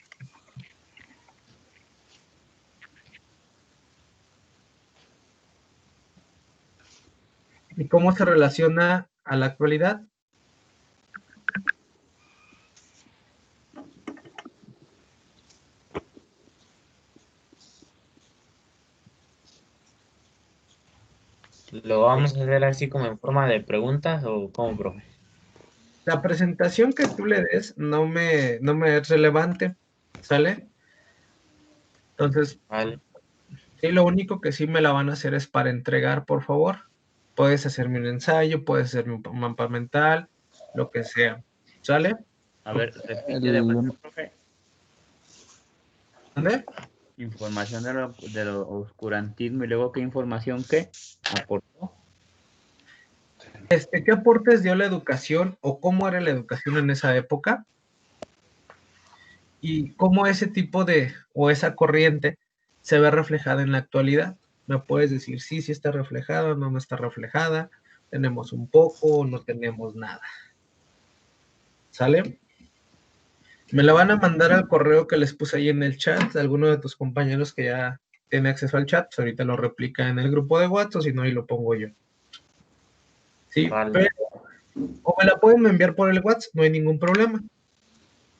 ¿Y cómo se relaciona a la actualidad? ¿Lo vamos a hacer así como en forma de preguntas o cómo, profe? La presentación que tú le des no me es relevante, ¿sale? Entonces, Vale. sí, lo único que sí me la van a hacer es para entregar, por favor. Puedes hacerme un ensayo, puedes hacerme un mapa mental, lo que sea, ¿sale? A ver, repite de vuelta, profe. ¿Dónde? Información de lo oscurantismo y luego qué información qué aportó. ¿Qué aportes dio la educación o cómo era la educación en esa época? Y cómo ese tipo o esa corriente se ve reflejada en la actualidad. Me puedes decir, sí está reflejada, no está reflejada, tenemos un poco, no tenemos nada. ¿Sale? Me la van a mandar al correo que les puse ahí en el chat, de alguno de tus compañeros que ya tiene acceso al chat, pues ahorita lo replica en el grupo de WhatsApp, si no, ahí lo pongo yo. Sí, Vale. pero, o me la pueden enviar por el WhatsApp, no hay ningún problema.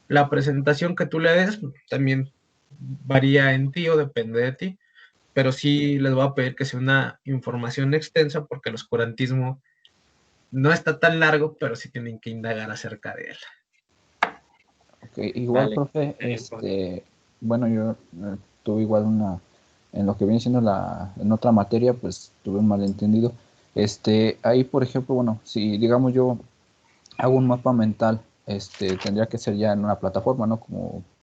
La presentación que tú le des también varía en ti o depende de ti, pero sí les voy a pedir que sea una información extensa porque el oscurantismo no está tan largo, pero sí tienen que indagar acerca de él. Ok, igual, Vale. profe, bueno, yo tuve igual en lo que viene siendo en otra materia, pues tuve un malentendido. Ahí, por ejemplo, bueno, si digamos yo hago un mapa mental, tendría que ser ya en una plataforma, ¿no? Como